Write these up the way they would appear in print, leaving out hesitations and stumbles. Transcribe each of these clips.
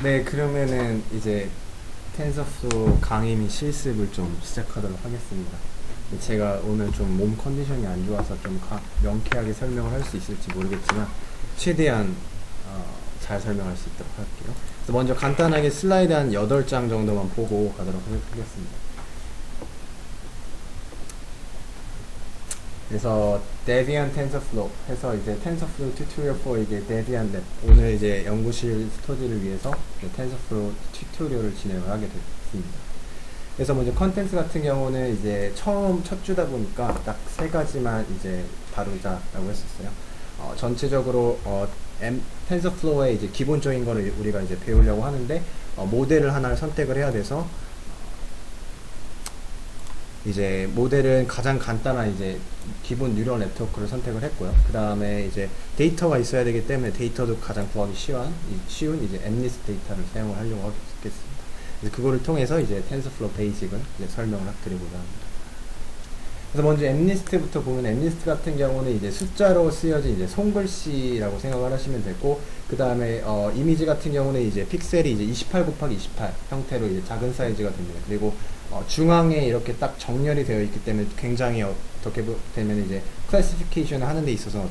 네, 그러면은 이제 텐서플로우 강의 및 실습을 좀 시작하도록 하겠습니다. 제가 오늘 좀 몸 컨디션이 안 좋아서 좀 명쾌하게 설명을 할 수 있을지 모르겠지만 최대한 잘 설명할 수 있도록 할게요. 그래서 먼저 간단하게 슬라이드 한 8장 정도만 보고 가도록 하겠습니다. 그래서 Debian TensorFlow 해서 이제 TensorFlow 튜토리얼 4 이게 Debian Lab 오늘 이제 연구실 스터디를 위해서 TensorFlow 튜토리얼을 진행을 하게 됐습니다. 그래서 먼저 컨텐츠 같은 경우는 이제 처음 첫 주다 보니까 딱 3가지만 이제 다루자라고 했었어요. 전체적으로 TensorFlow의 이제 기본적인 거를 우리가 이제 배우려고 하는데 모델을 하나를 선택을 해야 돼서 이제 모델은 가장 간단한 이제 기본 뉴럴 네트워크를 선택을 했고요. 그 다음에 이제 데이터가 있어야 되기 때문에 데이터도 가장 구하기 쉬운 이제 MNIST 데이터를 사용을 하려고 하겠습니다. 그래서 그거를 통해서 이제 TensorFlow 베이직을 이제 설명을 드리고자 합니다. 그래서 먼저 MNIST부터 보면 MNIST 같은 경우는 이제 숫자로 쓰여진 이제 손글씨라고 생각을 하시면 되고, 그 다음에 이미지 같은 경우는 이제 픽셀이 이제 28 곱하기 28 형태로 이제 작은 사이즈가 됩니다. 그리고 중앙에 이렇게 딱 정렬이 되어 있기 때문에 굉장히 어떻게 되면 이제 클래시피케이션을 하는 데 있어서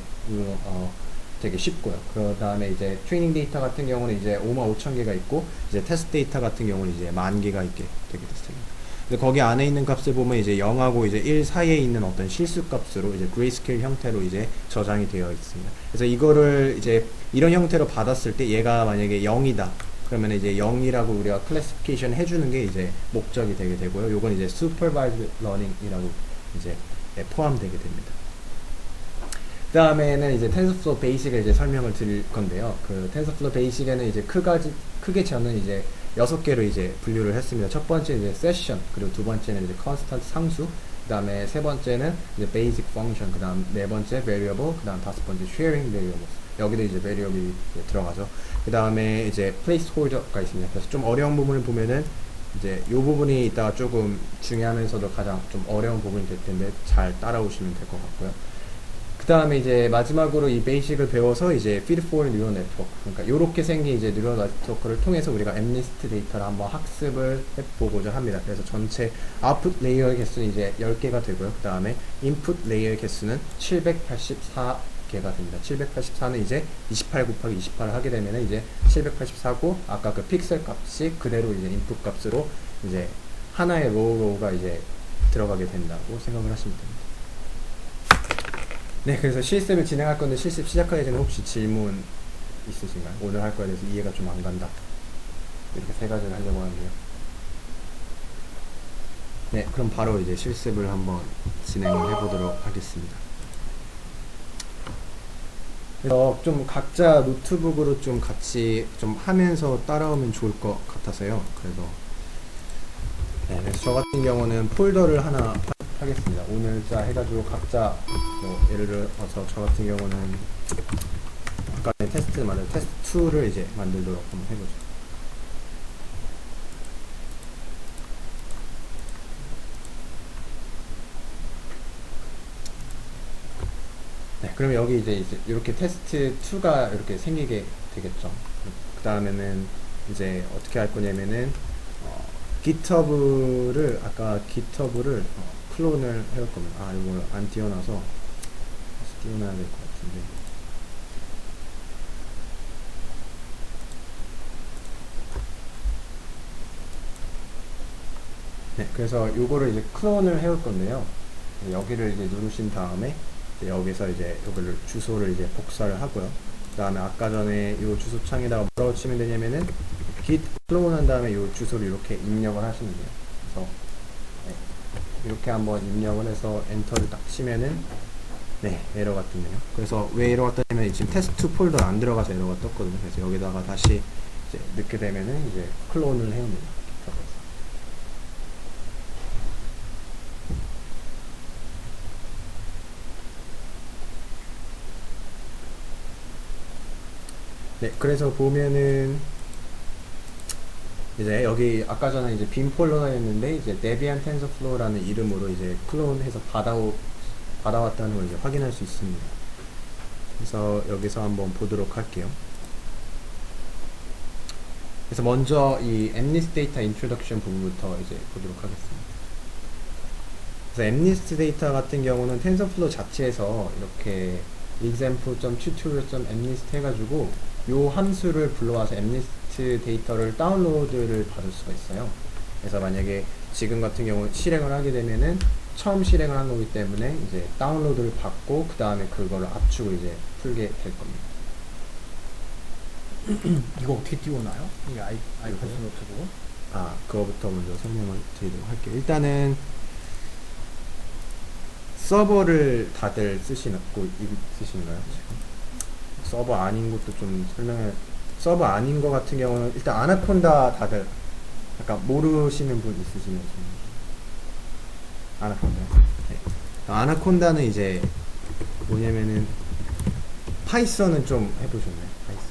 되게 쉽고요. 그 다음에 이제 트레이닝 데이터 같은 경우는 이제 55,000개가 있고, 이제 테스트 데이터 같은 경우는 이제 10,000개가 있게 되게 됐습니다. 근데 거기 안에 있는 값을 보면 이제 0하고 이제 1 사이에 있는 어떤 실수 값으로 이제 그레이스케일 형태로 이제 저장이 되어 있습니다. 그래서 이거를 이제 이런 형태로 받았을 때 얘가 만약에 0이다. 그러면 이제 0이라고 우리가 클래시피케이션 해주는 게 이제 목적이 되게 되고요. 요건 이제 supervised learning이라고 이제 포함되게 됩니다. 그 다음에는 이제 TensorFlow 베이직을 이제 설명을 드릴 건데요. 그 TensorFlow 베이직에는 이제 크게 저는 이제 6개로 이제 분류를 했습니다. 첫 번째 이제 세션, 그리고 두 번째는 이제 constant 상수, 그 다음에 세 번째는 이제 basic function, 그 다음 네 번째 variable, 그 다음 다섯 번째 sharing variables. 여기도 이제 variable이 들어가죠. 그 다음에 이제 placeholder가 있습니다. 그래서 좀 어려운 부분을 보면은 이제 이 부분이 이따가 조금 중요하면서도 가장 좀 어려운 부분이 될 텐데 잘 따라오시면 될 것 같고요. 그 다음에 이제 마지막으로 이 베이직을 배워서 이제 feed forward neural network, 그러니까 요렇게 생긴 이제 뉴럴 네트워크를 통해서 우리가 MNIST 데이터를 한번 학습을 해보고자 합니다. 그래서 전체 output 레이어의 개수는 이제 10개가 되고요. 그 다음에 input 레이어의 개수는 784개가 됩니다. 784는 이제 28 곱하기 28을 하게 되면 이제 784고, 아까 그 픽셀 값이 그대로 이제 인풋 값으로 이제 하나의 로우가 이제 들어가게 된다고 생각을 하시면 됩니다. 네, 그래서 실습을 진행할 건데 실습 시작하기 전에 혹시 질문 있으신가요? 오늘 할 거에 대해서 이해가 좀 안 간다. 이렇게 3가지를 하려고 하는데요. 네, 그럼 바로 이제 실습을 한번 진행을 해보도록 하겠습니다. 그래서 좀 각자 노트북으로 좀 같이 좀 하면서 따라오면 좋을 것 같아서요. 그래서 저 같은 경우는 폴더를 하나 하겠습니다. 오늘자 해가지고 각자 예를 들어서 저 같은 경우는 아까 테스트 2를 이제 만들도록 한번 해보죠. 네, 그러면 여기 이제 이렇게 테스트 2가 이렇게 생기게 되겠죠. 그 다음에는 이제 어떻게 할 거냐면은 GitHub를 클론을 해올 겁니다. 이걸 안 띄워놔서 다시 띄워놔야 될 것 같은데. 네, 그래서 요거를 이제 클론을 해올 건데요. 여기를 이제 누르신 다음에 여기서 이제 요거를 주소를 이제 복사를 하고요. 그 다음에 아까 전에 요 주소창에다가 뭐라고 치면 되냐면은 git 클론 한 다음에 요 주소를 이렇게 입력을 하시면 돼요. 그래서 이렇게 한번 입력을 해서 엔터를 딱 치면은 네, 에러가 뜨네요. 그래서 왜 에러가 뜨냐면 지금 테스트 폴더 안 들어가서 에러가 떴거든요. 그래서 여기다가 다시 이제 넣게 되면은 이제 클론을 해옵니다. 네, 그래서 보면은 이제 여기 아까 전에 이제 빈 폴더가 있는데 이제 Debian TensorFlow라는 이름으로 이제 클론해서 받아왔다는 걸 이제 확인할 수 있습니다. 그래서 여기서 한번 보도록 할게요. 그래서 먼저 이 MNIST 데이터 인트로덕션 부분부터 이제 보도록 하겠습니다. 그래서 MNIST 데이터 같은 경우는 텐서플로우 자체에서 이렇게 example.tutorial.mnist 해가지고 요 함수를 불러와서 MNIST 데이터를 다운로드를 받을 수가 있어요. 그래서 만약에 지금 같은 경우 실행을 하게 되면은 처음 실행을 한 거기 때문에 이제 다운로드를 받고 그 다음에 그거를 압축을 이제 풀게 될 겁니다. 이거 어떻게 띄우나요? 이 아이패드 노트북은? 아, 그거부터 먼저 설명을 드리도록 할게요. 일단은 서버를 다들 쓰시나요? 지금? 서버 아닌 것도 좀 설명해. 서버 아닌 거 같은 경우는 일단 아나콘다 다들 약간 모르시는 분 있으시면 좀. 아나콘다. 네. 아나콘다는 이제 뭐냐면은 파이썬은 좀 해보셨나요? 파이썬.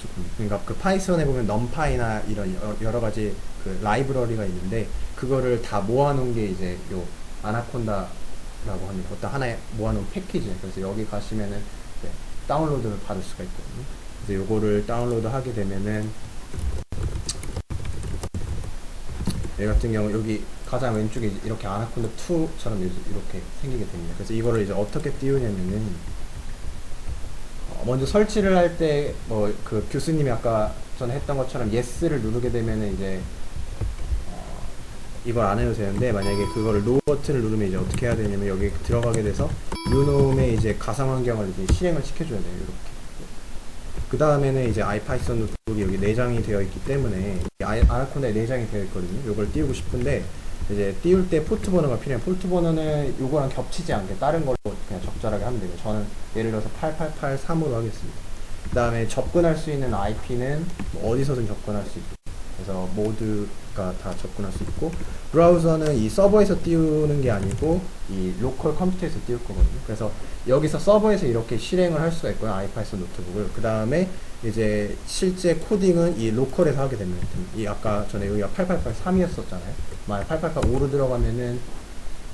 조금. 그러니까 그 파이썬에 보면 넘파이나 이런 여러 가지 그 라이브러리가 있는데 그거를 다 모아놓은 게 이제 요 아나콘다라고 합니다. 어떤 하나에 모아놓은 패키지. 그래서 여기 가시면은 네, 다운로드를 받을 수가 있거든요. 그래서 요거를 다운로드 하게 되면은 여기 같은 경우 여기 가장 왼쪽에 이렇게 아나콘다 2처럼 이렇게 생기게 됩니다. 그래서 이거를 이제 어떻게 띄우냐면은 먼저 설치를 할 때 뭐 그 교수님이 아까 전에 했던 것처럼 yes를 누르게 되면은 이제 이걸 안 해도 되는데 만약에 그거를 노 버튼을 누르면 이제 어떻게 해야 되냐면 여기 들어가게 돼서 요놈의 이제 가상 환경을 이제 실행을 시켜줘야 돼요. 이렇게. 그 다음에는 이제 아이파이썬 노트북이 여기 내장이 되어 있기 때문에 아나콘다에 내장이 되어 있거든요. 요걸 띄우고 싶은데 이제 띄울 때 포트 번호가 필요해요. 포트 번호는 요거랑 겹치지 않게 다른 걸로 그냥 적절하게 하면 되고 저는 예를 들어서 8883으로 하겠습니다. 그 다음에 접근할 수 있는 IP는 뭐 어디서든 접근할 수 있고 그래서 모두가 다 접근할 수 있고 브라우저는 이 서버에서 띄우는 게 아니고 이 로컬 컴퓨터에서 띄울 거거든요. 그래서 여기서 서버에서 이렇게 실행을 할 수가 있고요. 아이파이썬 노트북을. 그 다음에 이제 실제 코딩은 이 로컬에서 하게 됩니다. 이 아까 전에 여기가 8883이었었잖아요. 만약 8885로 들어가면은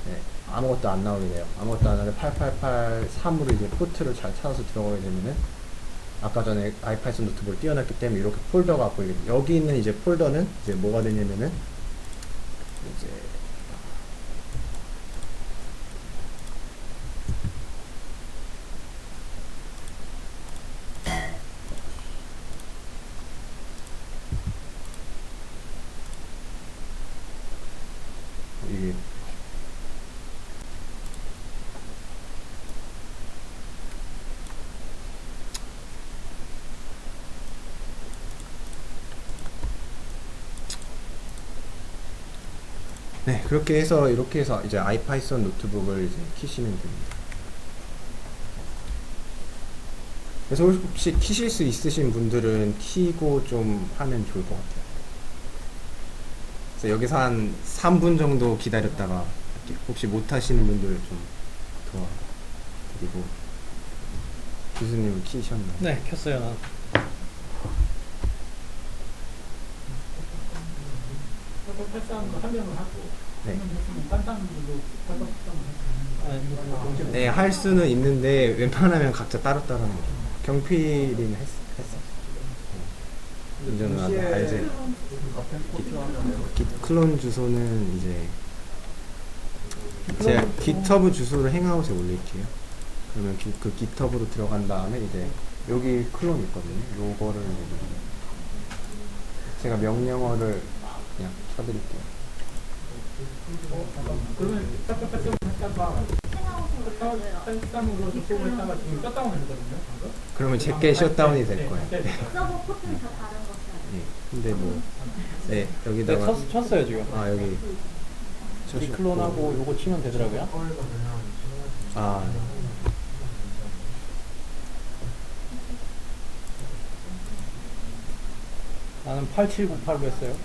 네, 아무것도 안 나오게 돼요. 아무것도 안 나오게 8883으로 이제 포트를 잘 찾아서 들어가게 되면은 아까 전에 아이파이썬 노트북을 띄워놨기 때문에 이렇게 폴더가 보이게 돼요. 여기 있는 이제 폴더는 이제 뭐가 되냐면은 이제 이게 네, 그렇게 해서 이렇게 해서 이제 아이파이썬 노트북을 이제 키시면 됩니다. 그래서 혹시 키실 수 있으신 분들은 키고 좀 하면 좋을 것 같아요. 그래서 여기서 한 3분 정도 기다렸다가 혹시 못 하시는 분들 좀 도와드리고 교수님은 키셨나요? 네, 켰어요. 난. 네. 아, 네, 할 수는 있는데 웬만하면 각자 따로따로 하는 거죠. 경필이는 했어. 운전은 알지? 깃 클론 주소는 이제 제가 깃허브 주소를 행아웃에 올릴게요. 그러면 그 깃허브로 들어간 다음에 이제 여기 클론 있거든요. 요거를 제가 명령어를 그냥 쳐드릴게요. 그러면 그러면 제게 셧다운이 될 거예요. 서버 포트는 다 다른 거 써요. 예. 근데 뭐, 네, 네, 여기다가. 쳤어요 지금. 아, 여기. 리클론하고 요거 치면 되더라고요. 아, 나는 8798로 했어요.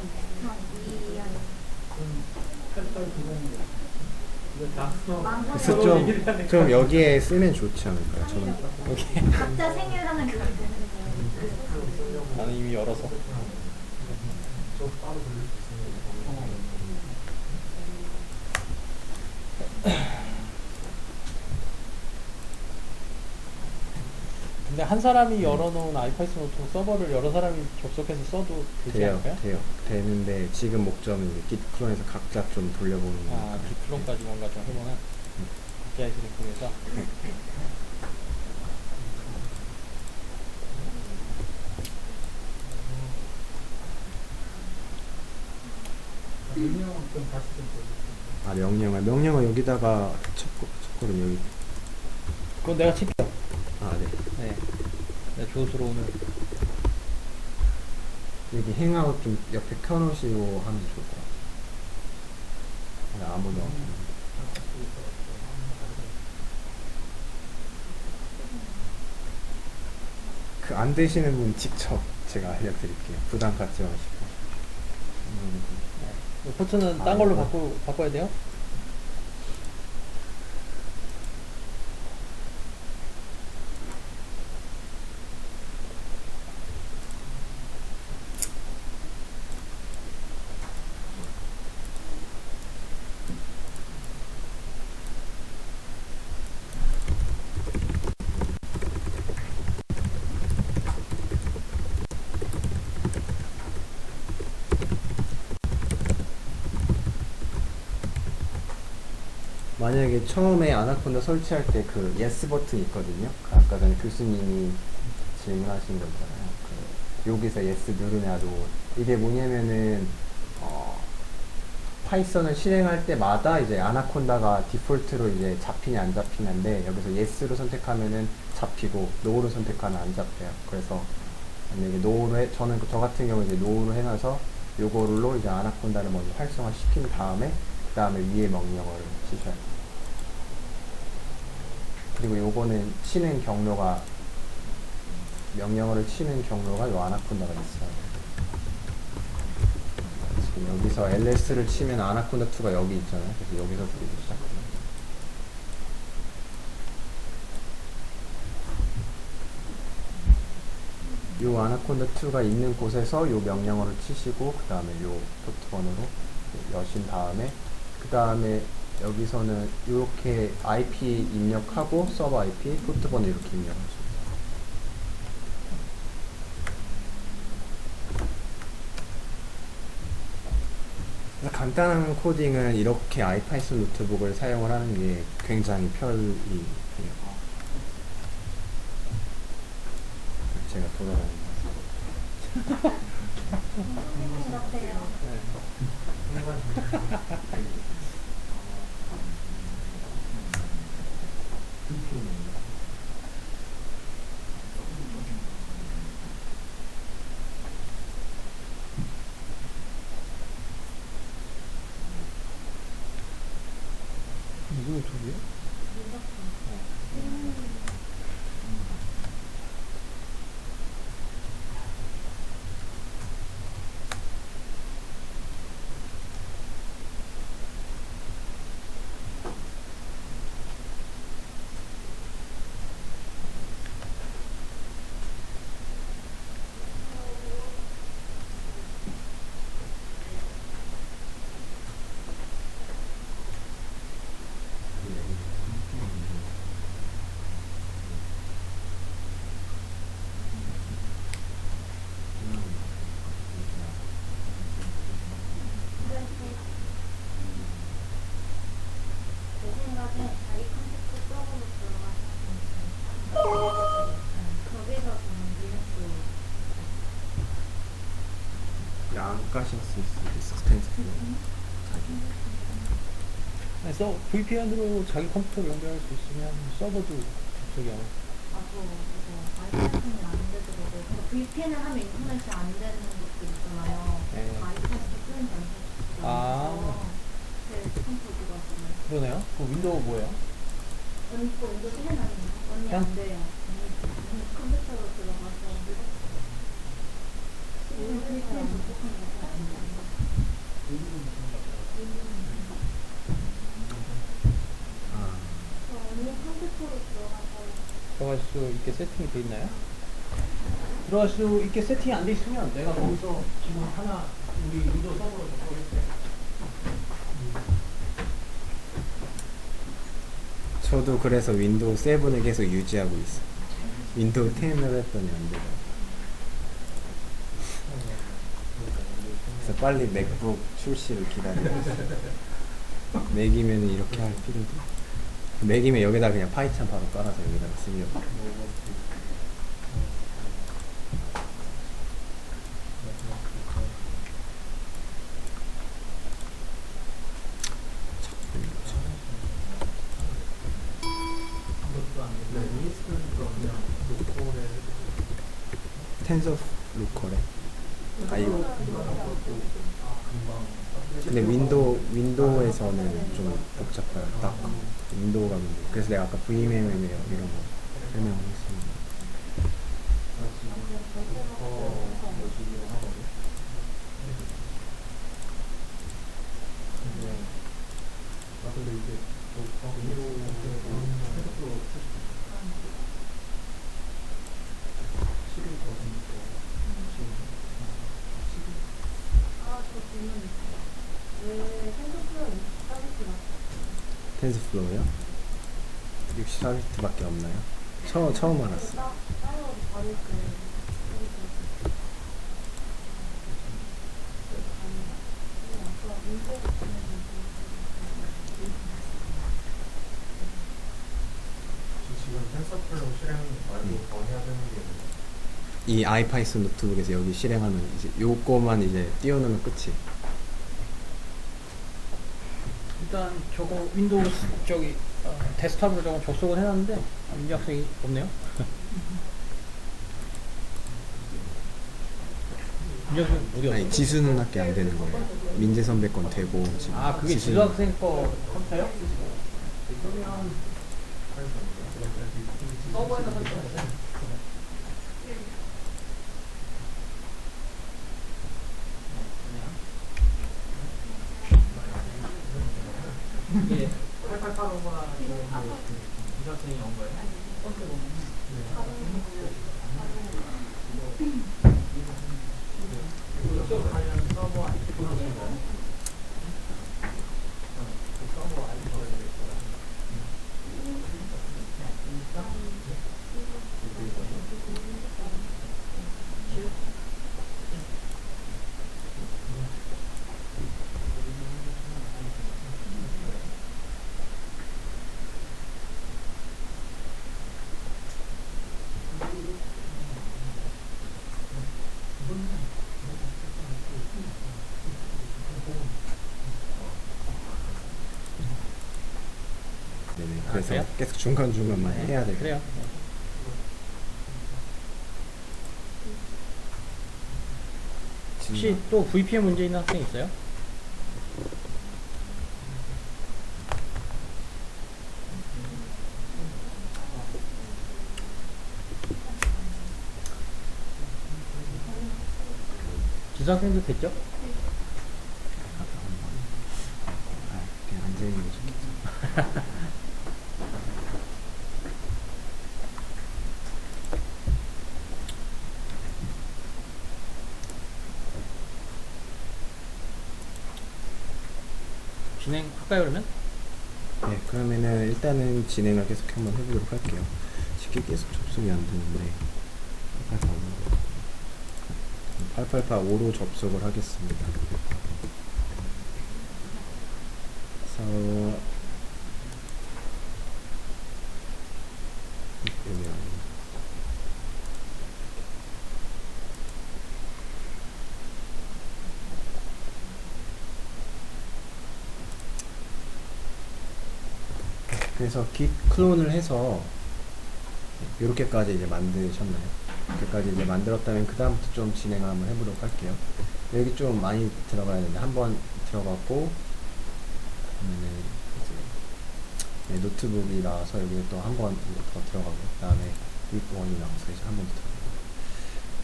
그래서 좀 여기에 쓰면 좋지 않을까요? 저는. 여기 각자 생일하면 그렇게 되는데. 나는 이미 열어서. 근데 근데 한 사람이 열어놓은 아이파이썬 노트북 서버를 여러 사람이 접속해서 써도 되지 돼요, 않을까요? 돼요. 되는데 지금 목적은 이제 Git 클론에서 각자 좀 돌려보는 아, 거니까. 디플론까지 뭔가 좀 해보는 각자의 디플에서 명령은 좀 다시 좀 보여주세요. 아, 명령을 여기다가 첫걸음 여기. 그건 내가 칠게요. 아, 네. 네. 내가 조수로 오늘 여기 행아웃 좀 옆에 켜놓으시고 하면 좋을 것 같아요. 아무도 없는. 그 안 되시는 분 직접 제가 알려드릴게요. 부담 갖지 마시고. 포트는 딴 걸로 바꿔야 돼요? 만약에 처음에 아나콘다 설치할 때 그 예스 버튼이 있거든요. 그 아까 전에 교수님이 질문하신 거 있잖아요. 그 여기서 예스 누르냐도 이게 뭐냐면은 파이썬을 실행할 때마다 이제 아나콘다가 디폴트로 이제 잡히냐 안 잡히냐인데 여기서 예스로 선택하면은 잡히고 노로 선택하면 안 잡혀요. 그래서 만약에 노로 저는 저 같은 경우 이제 노로 해놔서 요거로 이제 아나콘다를 먼저 활성화 시킨 다음에 그 다음에 위에 명령어를 치셔야 돼요. 그리고 요거는 치는 경로가 명령어를 치는 경로가 요 아나콘다가 있어요. 지금 여기서 LS를 치면 아나콘다 2가 여기 있잖아요. 그래서 여기서 부르기 시작해요. 요 아나콘다 2가 있는 곳에서 요 명령어를 치시고 그 다음에 요 포트번호로 여신 다음에 그 다음에 여기서는 이렇게 IP 입력하고 서버 IP, 포트번호 이렇게 입력하시면 그래서 간단한 코딩은 이렇게 아이파이썬 노트북을 사용을 하는 게 굉장히 편리해요. 제가 돌아다니는 선생님 같아요. 무슨 노트북이에요? 제 생각에 자기 컴퓨터 서버로 들어가서 거기서 저는 리눅스 안 까셨을 수도 있어. 스탠스. 그래서 VPN으로 자기 컴퓨터 연결할 수 있으면 서버도 저기 하고 하고 아이파이폰이 안 돼도 되고 그러니까 VPN을 하면 인터넷이 안 되는 것도 있잖아요. 네. 아이파이폰 쓰는 연습 아. 제 컴퓨터가 있어요. 그러네요. 그 윈도우 뭐예요? 윈도우 10 아니에요? 언니 안 돼요. 언니 컴퓨터로 들어가서 VPN 접속한 거안 돼요. 아, 언니 컴퓨터로 들어가서 들어갈 수 있게 세팅이 돼 있나요? 들어갈 수 있게 세팅이 안 돼 있으면 내가 거기서 지금 하나 우리 윈도우 서버로 접속했어요. 저도 그래서 윈도우 7을 계속 유지하고 있어요. 윈도우 10으로 했더니 안 되고. 그래서 빨리 맥북 출시를 기다리고 있어요. 맥이면 이렇게 할 필요도. 맥이면 여기다 그냥 파이썬 바로 깔아서 여기다가 쓰려고. 텐서 로컬에. 아 이거. 근데 윈도우에서는 좀 복잡해요. 딱 윈도우가 문제. 그래서 내가 아까 VMware 이런 거 설명했습니다. 저 질문 있어요. 왜 핸드폰 24비트가 텐서플로우요? 64비트밖에 없나요? 처음 알았어. 따로 받을 때 지금 텐서플로우 실행 말고 더 해야 되는 게 뭐예요? 이 아이파이썬 노트북에서 여기 실행하면 이제 요거만 이제 띄워놓으면 끝이. 일단 저거 윈도우 저기 데스크탑으로 저거 접속을 해놨는데 민지 학생이 없네요. 민지 학생 어디 갔어? 아니 지수는 밖에 안 되는 거예요. 민재 선배 건 되고 지금. 아 그게 지수는- 지수 학생 거 컴퓨터요? 서버에다 설정했어요. 이게 8885가 지수 학생이 온 거예요? 이쪽 가면 서버 아이디 보내주는 거예요? 서버 아이디 보내주는 거예요? 네네. 아, 그래서 그래요? 계속 중간중간만 해야 돼요. 그래요. 혹시 또 VPN 문제 있는 학생 있어요? 지수 학생도 됐죠? 아, 그냥 앉아있는 게 좋겠어. 진행할까요 그러면? 네, 그러면은 일단은 진행을 계속 한번 해보도록 할게요. 쉽게 계속 접속이 안 되는데 8885로 접속을 하겠습니다. 그래서 여기 그래서 git 클론을 해서 이렇게까지 이제 만드셨나요? 이렇게까지 이제 만들었다면 그 다음부터 좀 진행을 한번 해보도록 할게요. 여기 좀 많이 들어가야 되는데 한번 들어갔고 그러면은 이제 네, 노트북이 나와서 여기 또 한 번 더 들어가고 그다음에 윗원이 나와서 이제 한 번 더 들어가고.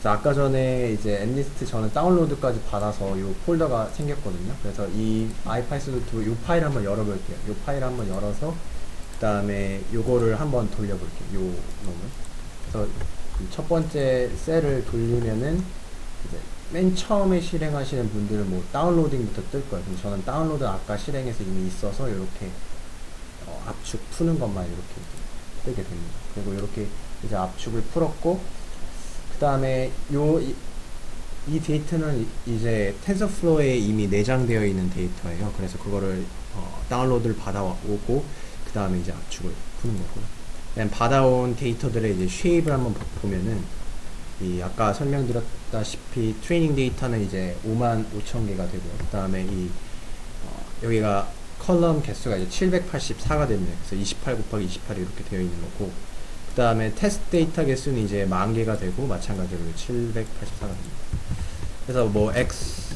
자, 아까 전에 이제 엠리스트 저는 다운로드까지 받아서 이 폴더가 생겼거든요. 그래서 이 아이파이썬 노트북 이 파일 한번 열어볼게요. 이 파일 한번 열어서 그 다음에 요거를 한번 돌려볼게요. 요 놈을. 그래서 이 첫 번째 셀을 돌리면은 이제 맨 처음에 실행하시는 분들은 뭐 다운로딩부터 뜰 거예요. 근데 저는 다운로드 아까 실행해서 이미 있어서 이렇게 압축 푸는 것만 이렇게 뜨게 됩니다. 그리고 이렇게 이제 압축을 풀었고, 그 다음에 이 데이터는 이제 텐서플로우에 이미 내장되어 있는 데이터예요. 그래서 그거를 다운로드를 받아오고 그 다음에 이제 압축을 푸는 거고요. 그다음 받아온 데이터들의 이제 쉐입을 한번 보면은 이 아까 설명드렸다시피 트레이닝 데이터는 이제 55,000개가 되고요. 그 다음에 이 여기가 컬럼 개수가 이제 784가 됩니다. 그래서 28 곱하기 28이 이렇게 되어 있는 거고, 그 다음에 테스트 데이터 개수는 이제 10,000개가 되고 마찬가지로 784가 됩니다. 그래서 뭐 X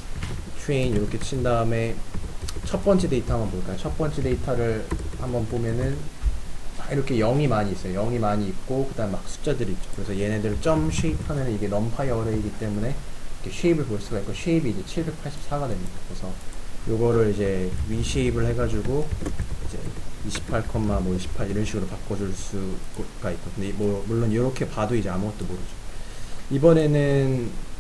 train 이렇게 친 다음에 첫 번째 데이터 한번 볼까요? 첫 번째 데이터를 한번 보면은 이렇게 0이 많이 있어요. 0이 많이 있고 그 다음 막 숫자들이 있죠. 그래서 얘네들 점 쉐입 하면 이게 넘파이 어레이기 때문에 이렇게 쉐입을 볼 수가 있고, 쉐입이 이제 784가 됩니다. 그래서 요거를 이제 위쉐입을 해가지고 이제 28, 뭐 28 이런 식으로 바꿔줄 수가 있고, 근데 뭐 물론 이렇게 봐도 이제 아무것도 모르죠. 이번에는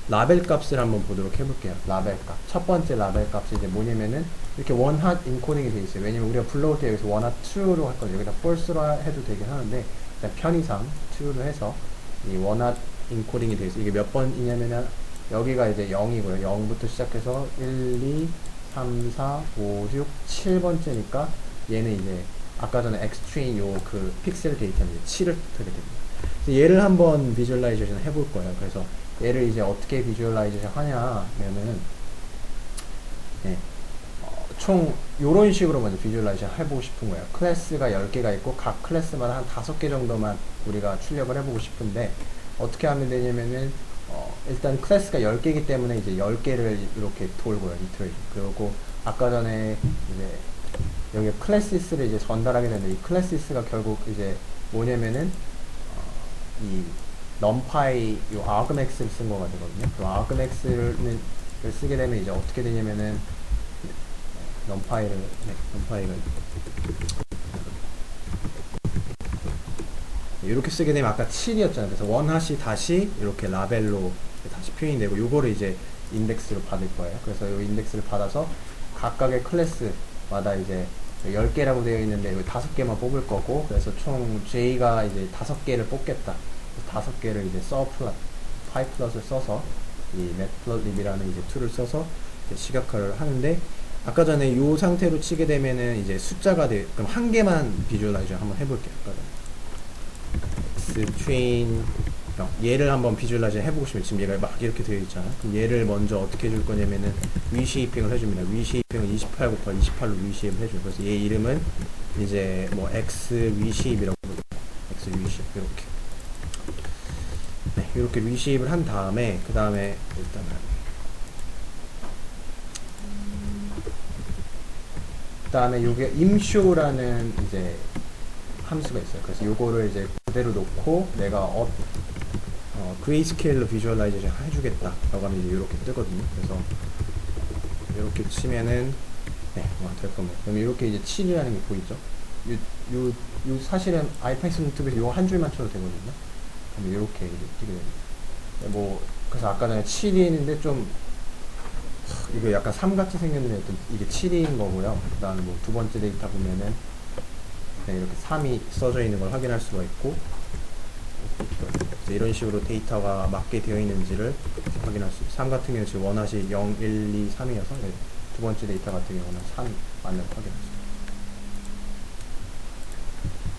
라벨 값을 한번 보도록 해볼게요. 라벨 값. 첫 번째 라벨 값이 이제 뭐냐면은 이렇게 원핫 인코딩이 되어 있어요. 왜냐면 우리가 불러올 때 여기서 원핫 true로 할 거죠. 여기다 false로 해도 되긴 하는데 일단 편의상 true로 해서 이 원핫 인코딩이 되어 있어요. 이게 몇 번이냐면은 여기가 이제 0이고요. 0부터 시작해서 1, 2, 3, 4, 5, 6, 7번째니까 얘는 이제 아까 전에 Xtrain 요 그 픽셀 데이터는 이제 7을 하게 됩니다. 그래서 얘를 한번 비주얼라이제이션 해볼 거예요. 그래서 얘를 이제 어떻게 비주얼라이제이션 하냐면은 총 요런 식으로 먼저 비주얼라이제이션 해보고 싶은 거예요. 클래스가 10개가 있고 각 클래스마다 한 5개 정도만 우리가 출력을 해보고 싶은데 어떻게 하면 되냐면은 일단 클래스가 10개이기 때문에 이제 10개를 이렇게 돌고요. 이터레이션. 그리고 아까 전에 이제 여기 클래시스를 이제 전달하게 되는데 이 클래시스가 결국 이제 뭐냐면은 이 numpy 요 argmax를 쓴 거가 되거든요. 그 argmax를 쓰게 되면 이제 어떻게 되냐면은 numpy가 이렇게 쓰게 되면 아까 7이었잖아요. 그래서 원핫이 다시 이렇게 라벨로 다시 표현이 되고 요거를 이제 인덱스로 받을 거예요. 그래서 요 인덱스를 받아서 각각의 클래스마다 이제 10개라고 되어 있는데 여기 5개만 뽑을 거고, 그래서 총 J가 이제 5개를 뽑겠다. 5개를 이제 파이플럿을 써서 이 matplotlib이라는 이제 툴을 써서 이제 시각화를 하는데, 아까 전에 이 상태로 치게 되면은 이제 숫자가 그럼 한 개만 비주얼라이저 한번 해볼게요. Xtrain 얘를 한번 비주얼라이저 해보고 싶으면 지금 얘가 막 이렇게 되어 있잖아. 그럼 얘를 먼저 어떻게 해줄 거냐면은 위쉐이핑을 해줍니다. 위쉐이핑을 28 곱하기 28로 위쉐이핑을 해줘요. 그래서 얘 이름은 이제 뭐 X 위쉐이프라고 부르고, X 위쉐이프 이렇게. 네, 이렇게 위쉐입을 한 다음에 그 다음에 일단은 요게 imshow라는 이제 함수가 있어요. 그래서 요거를 이제 그대로 놓고 내가 그레이스케일로 비주얼라이제이션 해주겠다 라고 하면 이제 이렇게 뜨거든요. 그래서 이렇게 치면은 될 겁니다. 그럼 이렇게 이제 7이라는 게 보이죠? 요 사실은 아이파이썬 유튜브에서 요 한 줄만 쳐도 되거든요. 그럼 이렇게 이제 뜨게 됩니다. 뭐 그래서 아까 전에 7이 있는데 좀 이거 약간 3같이 생겼는데 이게 7인 거고요. 그 다음에 뭐 두 번째 데이터 보면은 이렇게 3이 써져 있는 걸 확인할 수가 있고, 이런 식으로 데이터가 맞게 되어 있는지를 확인할 수 있어요. 3 같은 경우는 지금 원핫이 0, 1, 2, 3이어서 두 번째 데이터 같은 경우는 3이 맞는 걸 확인할 수 있어요.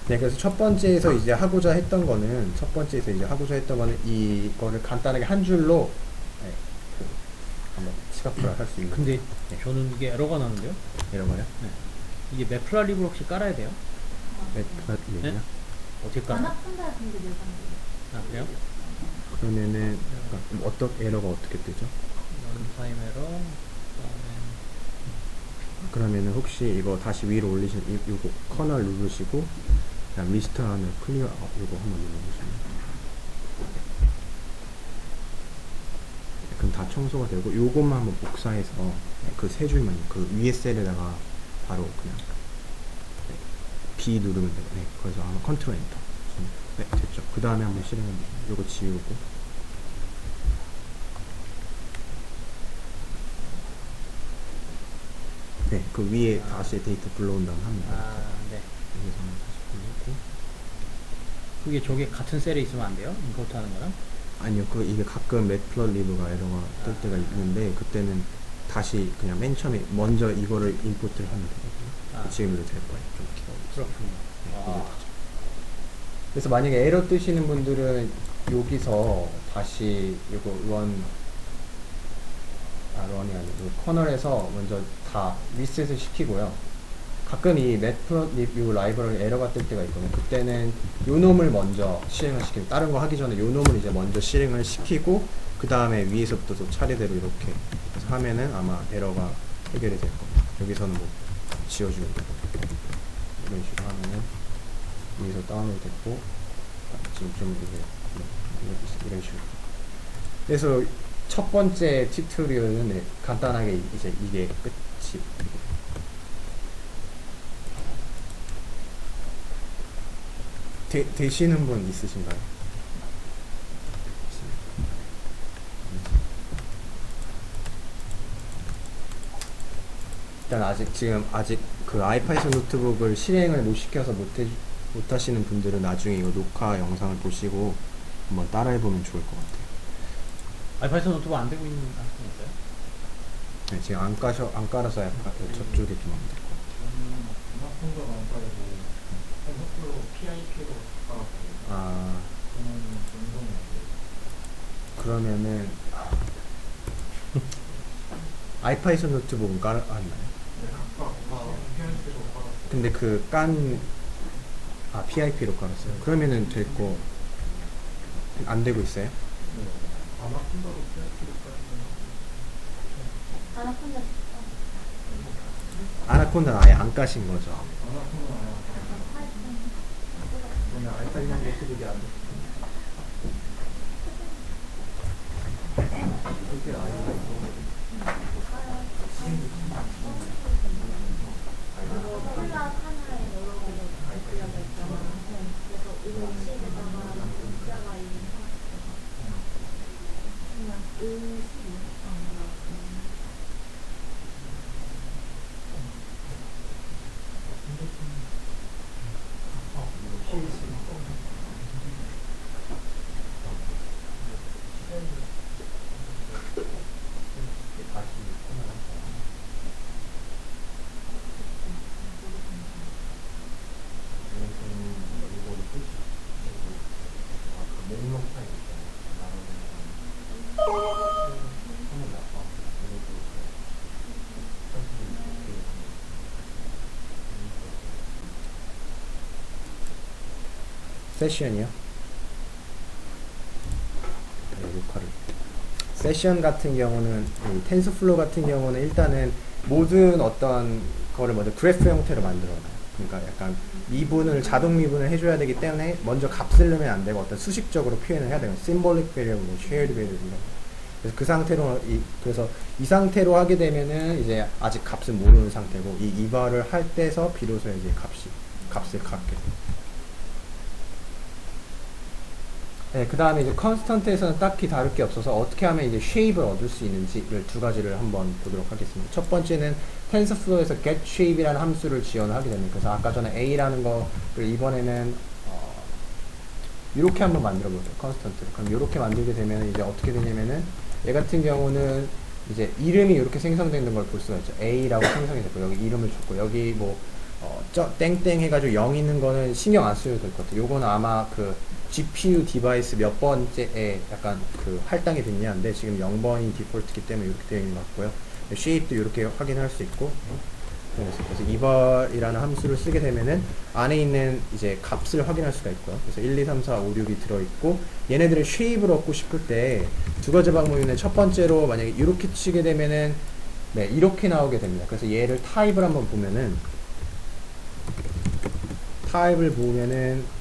네, 그래서 첫 번째에서 이제 하고자 했던 거는 이거를 간단하게 한 줄로 한번 시각화를 할 수 있는. 근데 저는 이게 에러가 나는데요? 이런 거요? 네. 이게 매프라립을 혹시 깔아야 돼요? 네? 어떻게 안 깔아? 아픈다 근데 내가 아 그래요? 그러면은 에러가 어떻게 뜨죠? 런타임 에러. 그러면은 혹시 이거 다시 위로 올리시면 요거 커널 누르시고 그냥 리스트하면 클리어 요거 한번 눌러보시면 그럼 다 청소가 되고, 요것만 한번 복사해서 그 세 줄만 그 위에 셀에다가 바로 그냥 B 누르면 돼요. 네, 그래서 아마 컨트롤 엔터. 네, 됐죠. 그 다음에 한번 실행해보세요. 요거 지우고. 네, 그 위에 다시 데이터 불러온 다음 합니다. 아 네. 여기서 한번 다시 불러오고. 그게 저게 같은 셀에 있으면 안 돼요? 임포트 하는 거랑? 아니요, 이게 가끔 매플러리브가 에러가 뜰 때가 있는데 그때는 다시 그냥 맨 처음에 먼저 이거를 임포트를 하면 되거든요. 지금 이렇게 될 거예요. 좀 기다려주세요. 그렇군요. 네, 이제 되죠. 그래서 만약에 에러 뜨시는 분들은 여기서 다시 이거 런이 아니고 커널에서 먼저 다 리셋을 시키고요. 가끔 이 매플러리브 라이브러리 에러가 뜰 때가 있거든요. 그때는 요 놈을 먼저 실행을 시키고 다른 거 하기 전에 요 놈을 이제 먼저 실행을 시키고 그 다음에 위에서부터 또 차례대로 이렇게 해서 하면은 아마 에러가 해결이 될 겁니다. 여기서는 뭐 지워주면 되고 이런 식으로 하면은 위에서 다운로드 됐고 지금 좀 이런 식으로. 그래서 첫 번째 튜토리얼은 네, 간단하게 이제 이게 끝이. 되시는 분 있으신가요? 일단 아직 그 아이파이썬 노트북을 실행을 못 시켜서 못 하시는 분들은 나중에 이거 녹화 영상을 보시고 한번 따라해 보면 좋을 것 같아요. 아이파이썬 노트북 안 되고 있는 학생 있어요? 네, 지금 안 깔아서 약간 저쪽에 좀 안 되고. 음악풍자가 안 빠지고 펜서플로 PIP로 깔았거든요. 아, 저는 운동이 안 돼요. 그러면은 아이파이썬 노트북은 깔았나요? 네, 아까 PIP로 깔았어요. 근데 PIP로 깔았어요. 그러면은 될 거 안 되고 있어요? 네. 음악풍자로 PIP로 깔았어요. 아나콘다 아나콘다는 아예 안 까신 거죠? 음악풍자 그러면 아이파이썬 노트북이 안 돼. 그게 콜라 하나에 여러 가지 글자가 있잖아. 그래서 음식에다가 글자가 있는 그냥 음식이 세션이요? 네, 녹화를. 세션 같은 경우는 이 텐서플로우 같은 경우는 일단은 모든 어떤 거를 먼저 그래프 형태로 만들어놔요. 그러니까 약간 미분을 자동 미분을 해줘야 되기 때문에 먼저 값을 넣으면 안 되고 어떤 수식적으로 표현을 해야 되고 symbolic variable, shared variable 이런 거. 그래서 그 상태로 그래서 이 상태로 하게 되면은 이제 아직 값을 모르는 상태고 이 이발을 할 때서 비로소 이제 값을 갖게 돼요. 네, 그 다음에 이제 컨스턴트에서는 딱히 다를 게 없어서 어떻게 하면 이제 쉐입을 얻을 수 있는지를 두 가지를 한번 보도록 하겠습니다. 첫 번째는 텐서플로우에서 get shape이라는 함수를 지원을 하게 됩니다. 그래서 아까 전에 a라는 거를 이번에는 이렇게 한번 만들어 볼게요. 컨스턴트를. 그럼 이렇게 만들게 되면 이제 어떻게 되냐면은 얘 같은 경우는 이제 이름이 이렇게 생성되는 걸 볼 수가 있죠. a라고 생성이 됐고 여기 이름을 줬고 여기 뭐 땡땡 해가지고 0 있는 거는 신경 안 써도 될 것 같아요. 요거는 아마 그 GPU 디바이스 몇 번째에 약간 그 할당이 됐냐인데 지금 0번이 디폴트이기 때문에 이렇게 되어 있는 것 같고요. 쉐입도 이렇게 확인할 수 있고 그래서 이발이라는 함수를 쓰게 되면은 안에 있는 이제 값을 확인할 수가 있고요. 그래서 1, 2, 3, 4, 5, 6이 들어있고 얘네들의 쉐입을 얻고 싶을 때 두 가지 방법인데 첫 번째로 만약에 이렇게 치게 되면은 네, 이렇게 나오게 됩니다. 그래서 얘를 타입을 한번 보면은 타입을 보면은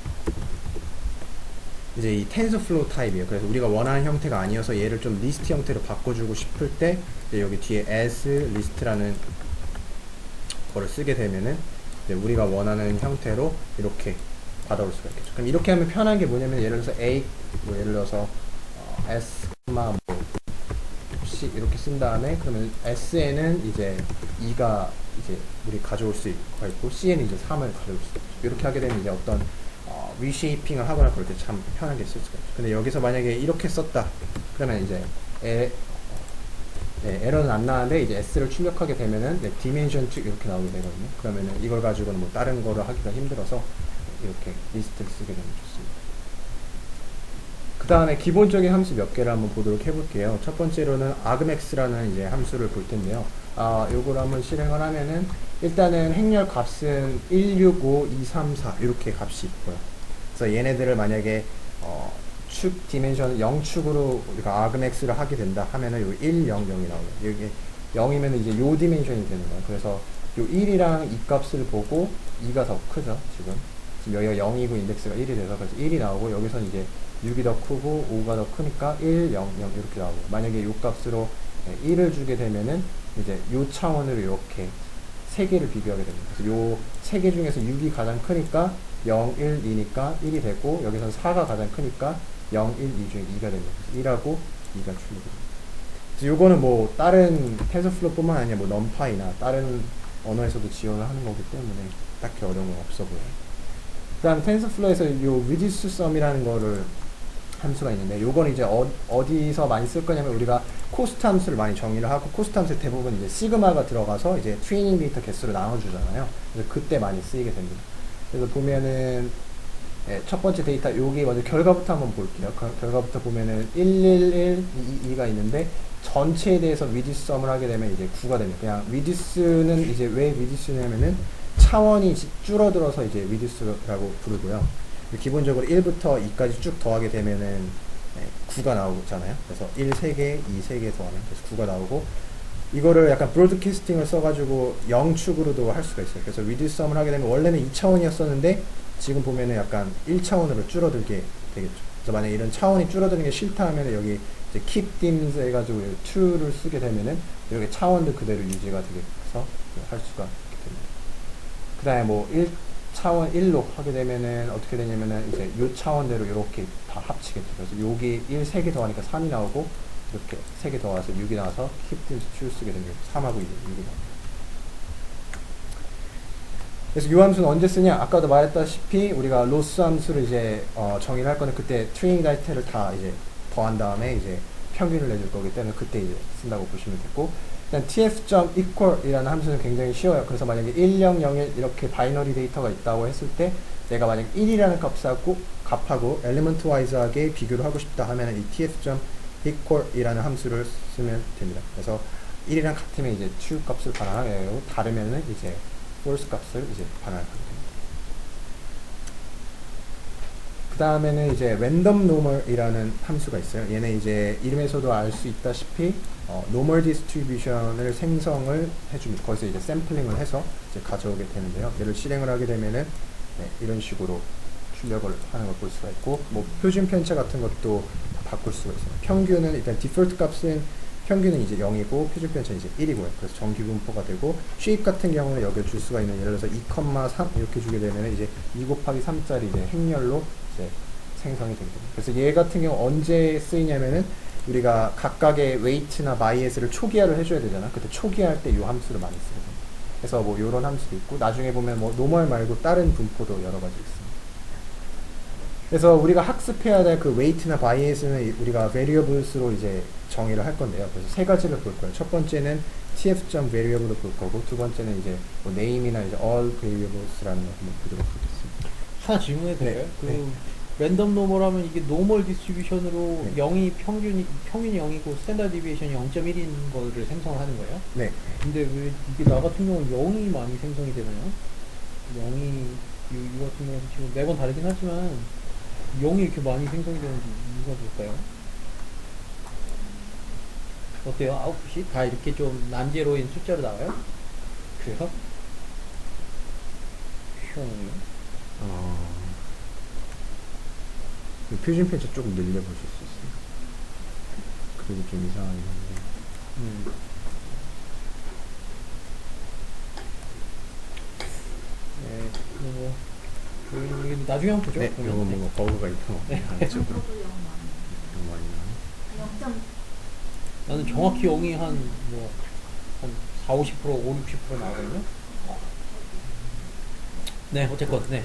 이제 이 텐서플로우 타입이에요. 그래서 우리가 원하는 형태가 아니어서 얘를 좀 리스트 형태로 바꿔주고 싶을 때 이제 여기 뒤에 as list라는 거를 쓰게 되면은 이제 우리가 원하는 형태로 이렇게 받아올 수가 있겠죠. 그럼 이렇게 하면 편한 게 뭐냐면 예를 들어서 a 뭐 예를 들어서 s 뭐 c 이렇게 쓴 다음에 그러면 s에는 이제 2가 이제 우리 가져올 수 있고 c에는 이제 3을 가져올 수 있죠. 이렇게 하게 되면 이제 어떤 리쉐이핑을 하거나 그럴 때 참 편하게 쓸 수가 있죠. 근데 여기서 만약에 이렇게 썼다 그러면 이제 에러는 안 나는데 이제 s를 출력하게 되면은 dimension to 이렇게 나오게 되거든요. 그러면은 이걸 가지고는 뭐 다른 거를 하기가 힘들어서 이렇게 리스트를 쓰게 되면 좋습니다. 그 다음에 기본적인 함수 몇 개를 한번 보도록 해볼게요. 첫 번째로는 argmax라는 이제 함수를 볼 텐데요. 요거를 한번 실행을 하면은 일단은 행렬 값은 1, 6, 5, 2, 3, 4 이렇게 값이 있고요. 그래서 얘네들을 만약에 축 디멘션을 0축으로 우리가 argmax를 하게 된다 하면은 요 1, 0, 0이 나오고요. 여기 0이면 이제 요 디멘션이 되는 거예요. 그래서 요 1이랑 이 값을 보고 2가 더 크죠, 지금 여기가 0이고 인덱스가 1이 돼서 그래서 1이 나오고 여기서는 이제 6이 더 크고 5가 더 크니까 1, 0, 0 이렇게 나오고 만약에 요 값으로 1을 주게 되면은 이제 요 차원으로 이렇게 세 개를 비교하게 됩니다. 그래서 요 세 개 중에서 6이 가장 크니까 0, 1, 2니까 1이 되고 여기서는 4가 가장 크니까 0, 1, 2 중에 2가 됩니다. 그래서 1하고 2가 출력됩니다. 그래서 요거는 뭐 다른 텐서플로우뿐만 아니라 뭐 넘파이나 다른 언어에서도 지원을 하는 거기 때문에 딱히 어려운 건 없어 보여요. 그 다음 텐서플로우에서 요 reduce sum이라는 거를 함수가 있는데 요건 이제 어디서 많이 쓸 거냐면 우리가 코스트 함수를 많이 정의를 하고 코스트 함수 대부분 이제 시그마가 들어가서 이제 트레이닝 데이터 개수를 나눠주잖아요. 그래서 그때 많이 쓰이게 됩니다. 그래서 보면은 첫 번째 데이터 여기 먼저 결과부터 한번 볼게요. 결과부터 보면은 111, 2가 있는데 전체에 대해서 reduce sum을 하게 되면 이제 9가 됩니다. 그냥 reduce는 이제 왜 reduce냐면은 차원이 줄어들어서 이제 reduce라고 부르고요. 기본적으로 1부터 2까지 쭉 더하게 되면은 9가 나오잖아요. 그래서 1 3개, 2 3개 더하면 그래서 9가 나오고 이거를 약간 브로드캐스팅을 써가지고 0축으로도 할 수가 있어요. 그래서 reduce sum을 하게 되면 원래는 2차원이었었는데 지금 보면은 약간 1차원으로 줄어들게 되겠죠. 그래서 만약에 이런 차원이 줄어드는 게 싫다 하면은 여기 이제 keep dims 해가지고 2를 쓰게 되면은 이렇게 차원도 그대로 유지가 되겠어 할 수가 있게 됩니다. 그 다음에 뭐 1차원 1로 하게 되면은 어떻게 되냐면은 이제 요 차원대로 이렇게 다 합치겠죠. 그래서 여기 1 3개 더하니까 3이 나오고 이렇게 3개 더와서 6이 나와서 keep dims 2 쓰게 되면 3하고 6이 나옵니다. 그래서 이 함수는 언제 쓰냐? 아까도 말했다시피 우리가 로스 함수를 이제 정의를 할 거는 그때 트레이닝 데이터를 다 이제 더한 다음에 이제 평균을 내줄 거기 때문에 그때 이제 쓴다고 보시면 되고 일단 tf.equal이라는 함수는 굉장히 쉬워요. 그래서 만약에 1, 0, 0, 1 이렇게 바이너리 데이터가 있다고 했을 때 내가 만약 1이라는 값하고 엘리먼트 와이즈하게 비교를 하고 싶다 하면 이 tf.equal이라는 함수를 쓰면 됩니다. 그래서 1이랑 같으면 이제 true 값을 반환하게 되고 다르면은 이제 false 값을 이제 반환하게 됩니다. 그 다음에는 이제 random normal이라는 함수가 있어요. 얘는 이제 이름에서도 알 수 있다시피 normal distribution을 생성을 해줍니다. 거기서 이제 샘플링을 해서 이제 가져오게 되는데요. 얘를 실행을 하게 되면은 이런 식으로 출력을 하는 걸 볼 수가 있고, 뭐 표준 편차 같은 것도 바꿀 수가 있어요. 평균은 일단 디폴트 값은 평균은 이제 0이고 표준 편차는 이제 1이고요. 그래서 정기분포가 되고 shape 같은 경우는 여기에 줄 수가 있는 예를 들어서 2,3 이렇게 주게 되면 이제 2 곱하기 3짜리 이제 행렬로 이제 생성이 되게 됩니다. 그래서 얘 같은 경우 언제 쓰이냐면은 우리가 각각의 weight나 bias를 초기화를 해줘야 되잖아. 그때 초기화할 때 이 함수를 많이 쓰게 됩니다. 그래서 뭐 이런 함수도 있고 나중에 보면 뭐 normal 말고 다른 분포도 여러 가지 있습니다. 그래서 우리가 학습해야 될 그 weight나 bias는 우리가 variables로 이제 정의를 할 건데요. 그래서 세 가지를 볼 거예요. 첫 번째는 tf.variable을 볼 거고, 두 번째는 이제 뭐 name이나 이제 all variables라는 걸 한번 보도록 하겠습니다. 하나 질문해도 될까요? 네, 그 네. 랜덤 노멀 하면 이게 노멀 디스트리뷰션으로 네. 0이 평균이 0이고 스탠다드 디비에이션이 0.1인 거를 생성을 하는 거예요? 네. 근데 왜 이게 나 같은 경우는 0이 많이 생성이 되나요? 0이 이 같은 경우는 지금 매번 다르긴 하지만 0이 이렇게 많이 생성이 되는지 이유가 뭘까요? 어때요? 아웃풋이 다 이렇게 좀 난제로인 숫자로 나와요? 그래요? 희한하네요. 표준 편차 조금 늘려보실 수 있어요. 그래도 좀 이상하긴 한데. 네, 이거 나중에 한번 보죠. 네, 이거 뭔가 버그가 있고 안쪽으로 저도 0 좀 많이 나와요. 0점 나는 정확히 0이 한 4, 50%, 5, 60% 나오거든요. 네, 어쨌건 네.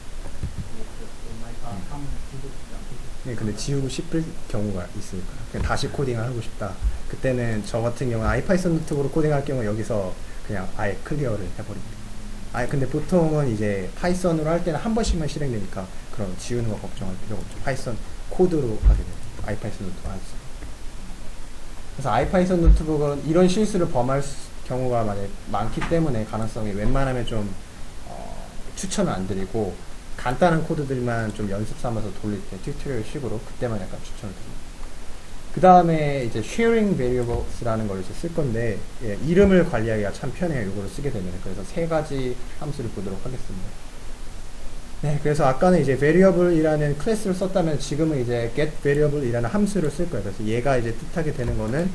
알파 3 지우고 싶지 않고. 네, 근데 지우고 싶을 경우가 있으니까 그냥 다시 코딩을 하고 싶다. 그때는 저 같은 경우는 아이파이썬 노트북으로 코딩할 경우 여기서 그냥 아예 클리어를 해버립니다. 근데 보통은 이제 파이썬으로 할 때는 한 번씩만 실행되니까 그럼 지우는 거 걱정할 필요가 없죠. 파이썬 코드로 하게 돼요. 아이파이썬 노트북 안 써. 그래서 아이파이썬 노트북은 이런 실수를 범할 경우가 만약 많기 때문에 가능성이 웬만하면 좀 추천을 안 드리고 간단한 코드들만 좀 연습 삼아서 돌릴 때 튜토리얼 식으로 그때만 약간 추천을 드립니다. 그 다음에 이제 sharing variables라는 걸 이제 쓸 건데 이름을 관리하기가 참 편해요. 이거를 쓰게 되면. 그래서 세 가지 함수를 보도록 하겠습니다. 네, 그래서 아까는 이제 variable이라는 클래스를 썼다면 지금은 이제 get variable이라는 함수를 쓸 거예요. 그래서 얘가 이제 뜻하게 되는 거는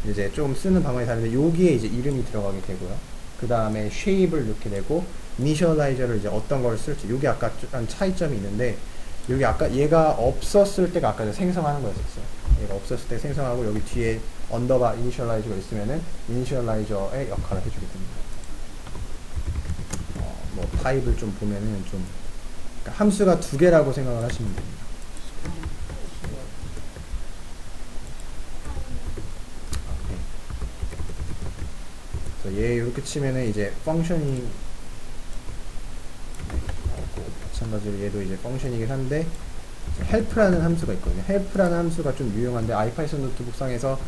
이제 좀 쓰는 방법이 다른데 여기에 이제 이름이 들어가게 되고요. 그 다음에 shape를 넣게 되고 initializer를 이제 어떤 걸 쓸지. 여기 아까 한 차이점이 있는데 여기 아까 얘가 없었을 때가 아까 생성하는 거였었어요. 얘가 없었을 때 생성하고 여기 뒤에 언더바 initialize가 있으면은 initializer의 역할을 해주게 됩니다. 뭐 타입을 좀 보면은 좀 그러니까 함수가 두 개라고 생각을 하시면 됩니다. 네. 그래서 얘 이렇게 치면은 이제 펑션이 마찬가지로 얘도 이제 펑션이긴 한데 help라는 함수가 있거든요. help라는 함수가 좀 유용한데 아이파이썬 노트북 상에서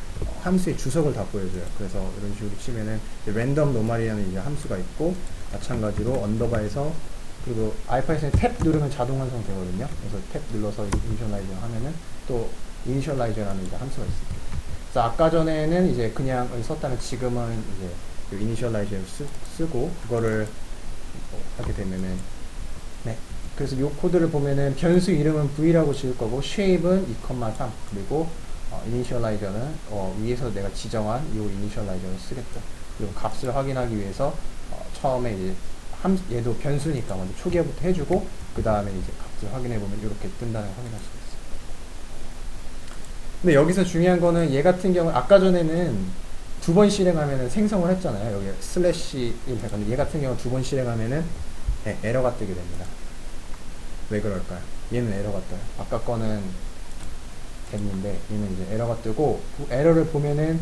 함수의 주석을 다 보여줘요. 그래서 이런 식으로 치면은 랜덤 노말이라는 이제 함수가 있고 마찬가지로 언더바에서 그리고 아이파이썬에 탭 누르면 자동 완성 되거든요. 그래서 탭 눌러서 이니셜라이저 하면은 또 이니셜라이저라는 이제 함수가 있습니다. 그래서 아까 전에는 이제 그냥 썼다면 지금은 이제 이니셜라이저를 쓰고 그거를 하게 되면은 네. 그래서 이 코드를 보면은 변수 이름은 v라고 지을 거고 shape은 2,3 그리고 initialize는 위에서 내가 지정한 이 initialize를 쓰겠죠. 그리고 값을 확인하기 위해서 처음에 이제 얘도 변수니까 먼저 초기화부터 해주고 그 다음에 이제 값을 확인해 보면 이렇게 뜬다는 걸 확인할 수가 있어요. 근데 여기서 중요한 거는 얘 같은 경우는 아까 전에는 두 번 실행하면은 생성을 했잖아요. 여기 슬래시 1 해가지고 얘 같은 경우 두 번 실행하면은 네, 에러가 뜨게 됩니다. 왜 그럴까요? 얘는 에러가 떠요. 아까 거는 됐는데 얘는 이제 에러가 뜨고 에러를 보면은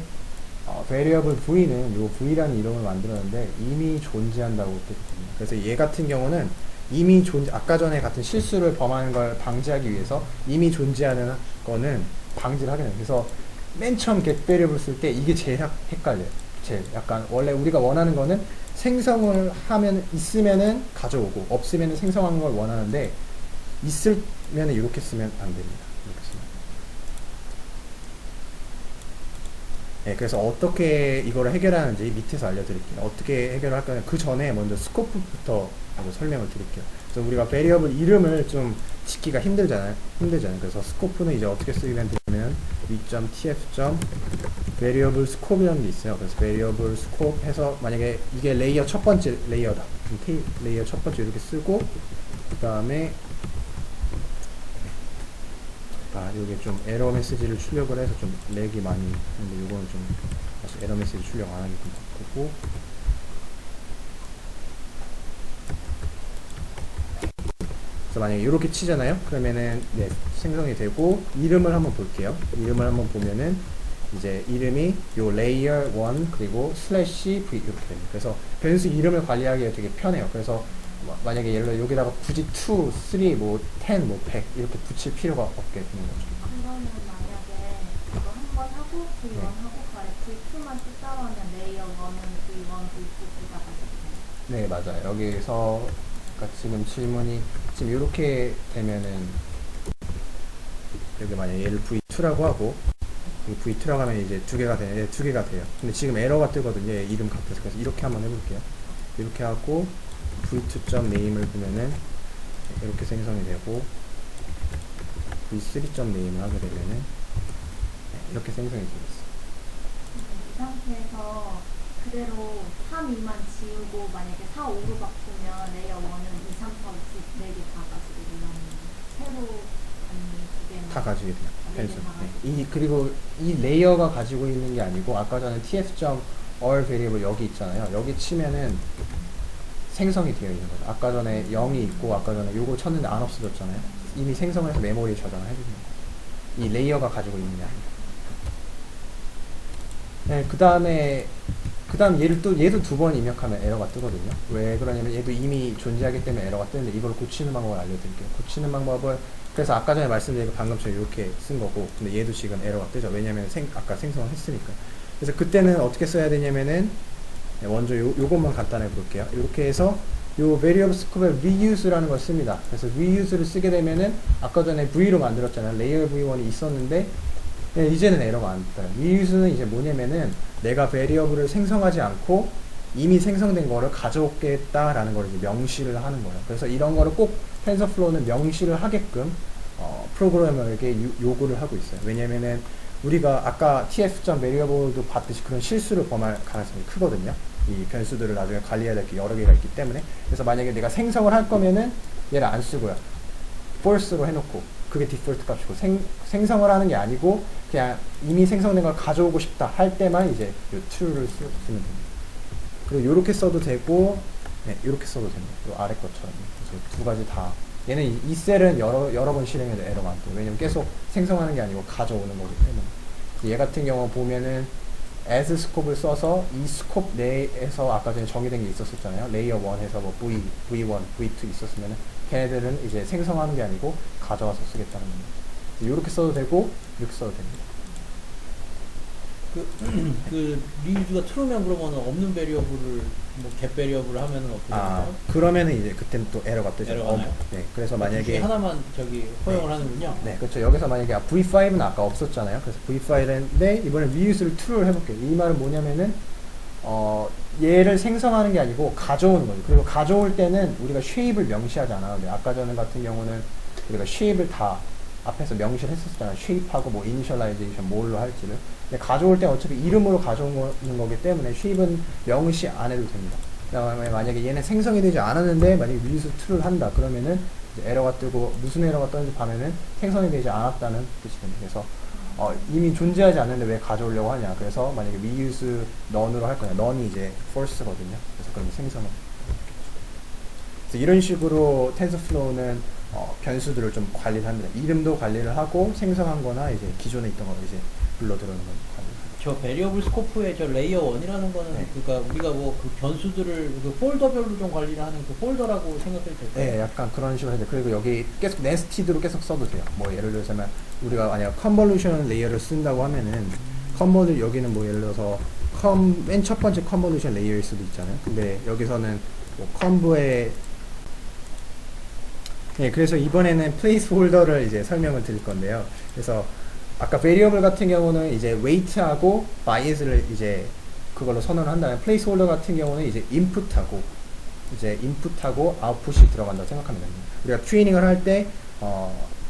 variable v는 요 v라는 이름을 만들었는데 이미 존재한다고 뜨거든요. 그래서 얘 같은 경우는 이미 아까 전에 같은 실수를 범하는 걸 방지하기 위해서 이미 존재하는 거는 방지를 하게 돼요. 그래서 맨 처음 get variable 쓸 때 이게 제일 헷갈려요. 제일 약간 원래 우리가 원하는 거는 생성을 하면 있으면은 가져오고 없으면은 생성하는 걸 원하는데 있으면은 이렇게 쓰면 안 됩니다. 이렇게 쓰면. 네, 그래서 어떻게 이거를 해결하는지 밑에서 알려드릴게요. 어떻게 해결할 거냐 그 전에 먼저 스코프부터 설명을 드릴게요. 그래서 우리가 베리어블 이름을 좀 짓기가 힘들잖아요. 그래서 스코프는 이제 어떻게 쓰면 되냐면 v.tf.variable scope이라는 게 있어요. 그래서 variable scope 해서 만약에 이게 레이어 첫 번째 레이어다. 레이어 첫 번째 이렇게 쓰고 그 다음에 요게 좀 에러 메시지를 출력을 해서 좀 렉이 많이 했는데 요거는 좀 다시 에러 메시지 출력 안 하게끔 바꾸고 그래서 만약에 이렇게 치잖아요. 그러면은 네, 생성이 되고 이름을 한번 볼게요. 이름을 한번 보면은 이제 이름이 요 레이어 1 그리고 슬래시 v 이렇게 됩니다. 그래서 변수 이름을 관리하기가 되게 편해요. 그래서 만약에 예를 들어 여기다가 굳이 2, 3, 뭐 10, 뭐 100 이렇게 붙일 필요가 없게 되는 거죠. 그러면 만약에 이거 한 번 하고 V1 하고 그다음에 V2만 뜯다가면 레이어 1은 V1, V2 뜯다가 네, 맞아요. 여기서 아까 지금 질문이 지금 이렇게 되면은 여기 만약에 얘를 V2라고 하고 V2라고 하면 이제 두 개가 돼요. 근데 지금 에러가 뜨거든요. 얘 이름 같아서. 그래서 이렇게 한번 해볼게요. 이렇게 하고 v2.name을 보면은 이렇게 생성이 되고 v3.name을 하게 되면은 이렇게 생성이 되고 있어요. 이 상태에서 그대로 3, 2만 지우고 만약에 4, 5로 바꾸면 레이어 1은 2, 3, 4, 5, 4개 다 가지고 되면 새로 아니면 두 개는 다 가지게 돼요. 네 변수. 개 다 네. 그리고 이 레이어가 가지고 있는 게 아니고 아까 전에 tf.all variable 여기 있잖아요. 여기 치면은 생성이 되어 있는 거죠. 아까 전에 0이 있고 아까 전에 요걸 쳤는데 안 없어졌잖아요. 이미 생성을 해서 메모리에 저장을 해주는 거죠. 이 레이어가 가지고 있는 게 아니라. 네, 그 다음 얘도 두 번 입력하면 에러가 뜨거든요. 왜 그러냐면 얘도 이미 존재하기 때문에 에러가 뜨는데 이걸 고치는 방법을 알려드릴게요. 고치는 방법은 그래서 아까 전에 말씀드린 거 방금처럼 이렇게 쓴 거고, 근데 얘도 지금 에러가 뜨죠. 왜냐면 아까 생성을 했으니까. 그래서 그때는 어떻게 써야 되냐면은 먼저 요것만 간단하게 볼게요. 이렇게 해서 요 variable scope에 reuse라는 걸 씁니다. 그래서 reuse를 쓰게 되면은 아까 전에 V로 만들었잖아요. layer V1이 있었는데 이제는 에러가 안 떠요. reuse는 이제 뭐냐면은 내가 variable을 생성하지 않고 이미 생성된 거를 가져오겠다라는 걸 이제 명시를 하는 거예요. 그래서 이런 거를 꼭 TensorFlow는 명시를 하게끔 프로그래머에게 요구를 하고 있어요. 왜냐면은 우리가 아까 tf.variable도 봤듯이 그런 실수를 범할 가능성이 크거든요. 이 변수들을 나중에 관리해야 될 게 여러 개가 있기 때문에. 그래서 만약에 내가 생성을 할 거면은 얘를 안 쓰고요. false로 해놓고 그게 디폴트 값이고 생성을 하는 게 아니고 그냥 이미 생성된 걸 가져오고 싶다 할 때만 이제 이 true를 쓰면 됩니다. 그리고 이렇게 써도 되고, 네, 이렇게 써도 됩니다. 이 아래 것처럼. 그래서 두 가지 다. 얘는 이 셀은 여러 번 실행해도 에러가 안 떠요. 왜냐면 계속 생성하는 게 아니고 가져오는 거기 때문에. 얘 같은 경우 보면은 as scope을 써서 이 scope 내에서 아까 전에 정의된 게 있었잖아요. layer 1에서 뭐 V1, V2 있었으면은 걔네들은 이제 생성하는 게 아니고 가져와서 쓰겠다는 겁니다. 이렇게 써도 되고 이렇게 써도 됩니다. 그 리유즈가 true면 그러면 없는 베리어블을 뭐 get 베리어블을 하면은 어떻게 되나요? 그러면은 이제 그때는 또 에러가 뜨죠. 에러가 나요? 네, 그래서 둘 중에 만약에 하나만 저기 허용을 하는군요. 네, 그렇죠. 여기서 만약에 V5는 아까 없었잖아요. 그래서 V5인데 이번에 reuse를 true를 해볼게요. 이 말은 뭐냐면은 얘를 생성하는 게 아니고 가져오는 거죠. 그리고 가져올 때는 우리가 shape을 명시하지 않아요. 아까 전에 같은 경우는 우리가 shape을 다 앞에서 명시를 했었잖아요. shape하고 뭐 initialization 뭘로 할지를. 근데 가져올 때 어차피 이름으로 가져오는 거기 때문에 shape은 명시 안 해도 됩니다. 그다음에 만약에 얘는 생성이 되지 않았는데 만약에 reuse true를 한다 그러면은 이제 에러가 뜨고 무슨 에러가 떴는지 보면은 생성이 되지 않았다는 뜻이 됩니다. 그래서 이미 존재하지 않는데 왜 가져오려고 하냐. 그래서 만약에 reuse none으로 할 거냐. none이 이제 false거든요. 그래서 그러면 생성은 그래서 이런 식으로 TensorFlow는 변수들을 좀 관리를 합니다. 이름도 관리를 하고 생성한 거나 이제 기존에 있던 거 이제 불러들어오는 걸 관리를 합니다. 저 베리어블 스코프의 저 레이어 1이라는 거는 네. 그러니까 우리가 뭐 그 변수들을 그 폴더별로 좀 관리를 하는 그 폴더라고 생각해도 될까요? 네, 약간 그런 식으로 해야 돼. 그리고 여기 계속 네스티드로 계속 써도 돼요. 뭐 예를 들어서 우리가 만약 컨볼루션 레이어를 쓴다고 하면은 여기는 뭐 예를 들어서 맨 첫 번째 컨볼루션 레이어일 수도 있잖아요. 근데 여기서는 뭐 컨브에 네, 그래서 이번에는 플레이스홀더를 이제 설명을 드릴 건데요. 그래서 아까 variable 같은 경우는 이제 weight하고 bias를 이제 그걸로 선언을 한다면 플레이스홀더 같은 경우는 이제 input하고 output이 들어간다고 생각하면 됩니다. 우리가 트레이닝을 할 때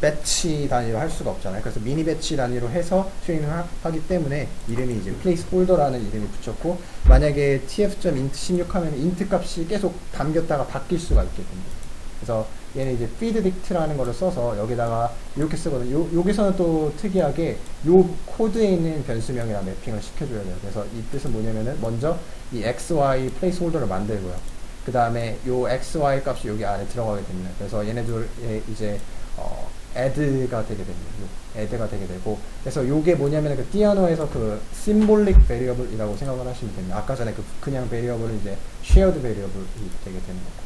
배치 단위로 할 수가 없잖아요. 그래서 미니 배치 단위로 해서 트레이닝을 하기 때문에 이름이 이제 플레이스홀더라는 이름이 붙였고, 만약에 tf.int 16 하면 int 값이 계속 담겼다가 바뀔 수가 있게 됩니다. 그래서 얘는 이제 feedDict라는 거를 써서 여기다가 이렇게 쓰거든요. 여기서는 또 특이하게 요 코드에 있는 변수명이랑 매핑을 시켜줘야 돼요. 그래서 이 뜻은 뭐냐면은 먼저 이 xy 플레이스홀더를 만들고요. 그 다음에 요 xy 값이 여기 안에 들어가게 됩니다. 그래서 얘네들의 이제 add가 되게 됩니다. add가 되게 되고, 그래서 요게 뭐냐면 그 띠아노에서 그 symbolic variable이라고 생각을 하시면 됩니다. 아까 전에 그냥 variable은 이제 shared variable이 되게 되는 거고.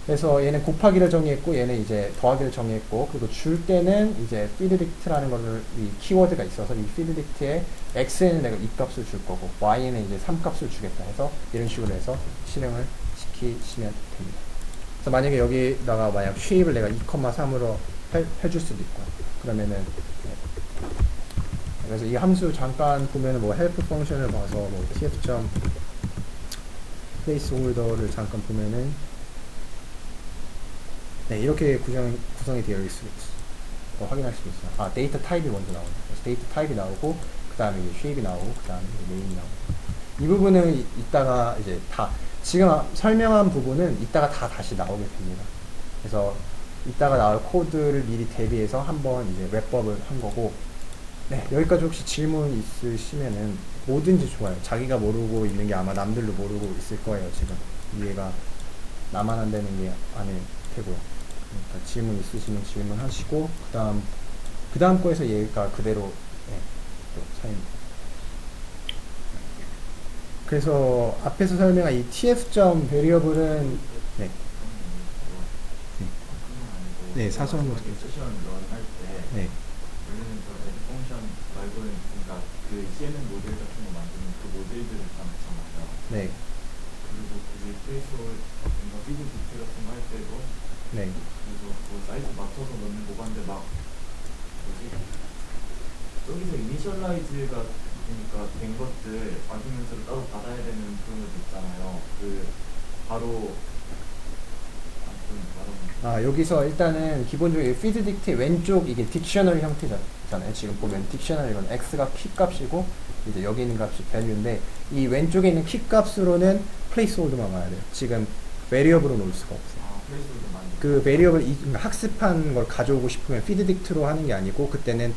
그래서 얘는 곱하기를 정의했고 얘는 이제 더하기를 정의했고, 그리고 줄 때는 이제 feedDict라는 거를 이 키워드가 있어서 이 feedDict에 x에는 내가 2값을 줄 거고 y에는 이제 3값을 주겠다 해서 이런 식으로 해서 실행을 시키시면 됩니다. 그래서 만약에 여기다가 만약 shape을 내가 2,3으로 해줄 수도 있고요. 그러면은 그래서 이 함수 잠깐 보면은 뭐 help 펑션을 봐서 뭐 tf. placeholder를 잠깐 보면은 네, 이렇게 구성이 되어 있을 수 확인할 수 있어요. 아, 데이터 타입이 먼저 나오네요. 그래서 데이터 타입이 나오고, 그 다음에 이제 쉐입이 나오고, 그 다음에 이제 네임이 나오고. 이 부분은 이따가 이제 다, 지금 설명한 부분은 이따가 다 다시 나오게 됩니다. 그래서 이따가 나올 코드를 미리 대비해서 한번 이제 랩법을 한 거고, 네, 여기까지 혹시 질문 있으시면은 뭐든지 좋아요. 자기가 모르고 있는 게 아마 남들도 모르고 있을 거예요, 지금. 이해가 나만 안 되는 게 아닐 테고요. 그러니까 질문 있으시면 질문하시고 그다음 거에서 얘가 그대로 또 사입니다. 그래서 앞에서 설명한 이 tf variable은 네, 사소한 거 세션 런할 때 네. 원래는 저 애드 펑션 말고는 그러니까 그 CNN 모델 같은 거 만드는 그 모델들을 다 넣잖아요. 네. 그리고 그 플레이스홀 뭔가 피드 디테일 같은 거 할 때도 네. 그래서 그 사이즈 맞춰서 넣는 거 봤는데 막 뭐지? 저기서 이니셜라이즈가 그러니까 된 것들 아규멘트를 따로 받아야 되는 그런 것도 있잖아요. 그 바로 여기서 일단은 기본적으로 feed dictate 왼쪽 이게 딕셔너리 형태잖아요. 지금 보면 딕셔너리는 x가 키 값이고 이제 여기 있는 값이 value인데 이 왼쪽에 있는 키 값으로는 placeholder만 와야 돼요. 지금 variable로 놓을 수가 없어요. 플레이스홀도 많이 그 variable 그러니까 학습한 걸 가져오고 싶으면 feed dict로 하는 게 아니고 그때는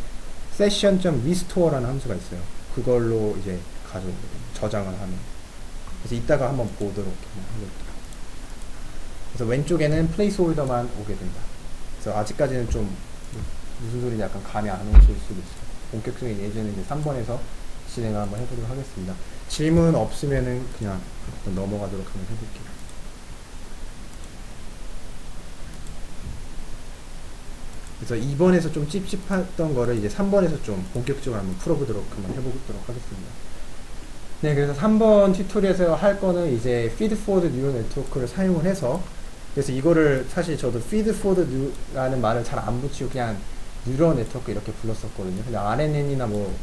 session.restore라는 함수가 있어요. 그걸로 이제 가져오거든요. 저장을 하면. 그래서 이따가 한번 보도록 하겠습니다. 그래서 왼쪽에는 플레이스홀더만 오게 된다. 그래서 아직까지는 좀 무슨 소리인지 약간 감이 안 오실 수도 있어요. 본격적인 예제는 이제 3번에서 진행을 한번 해보도록 하겠습니다. 질문 없으면은 그냥 넘어가도록 한번 해볼게요. 그래서 2번에서 좀 찝찝했던 거를 이제 3번에서 좀 본격적으로 한번 풀어보도록 한번 해보도록 하겠습니다. 네, 그래서 3번 튜토리얼에서 할 거는 이제 feed forward neural network를 사용을 해서 그래서 이거를 사실 저도 feed forward라는 말을 잘 안 붙이고 그냥 뉴럴 네트워크 이렇게 불렀었거든요. 근데 RNN이나 뭐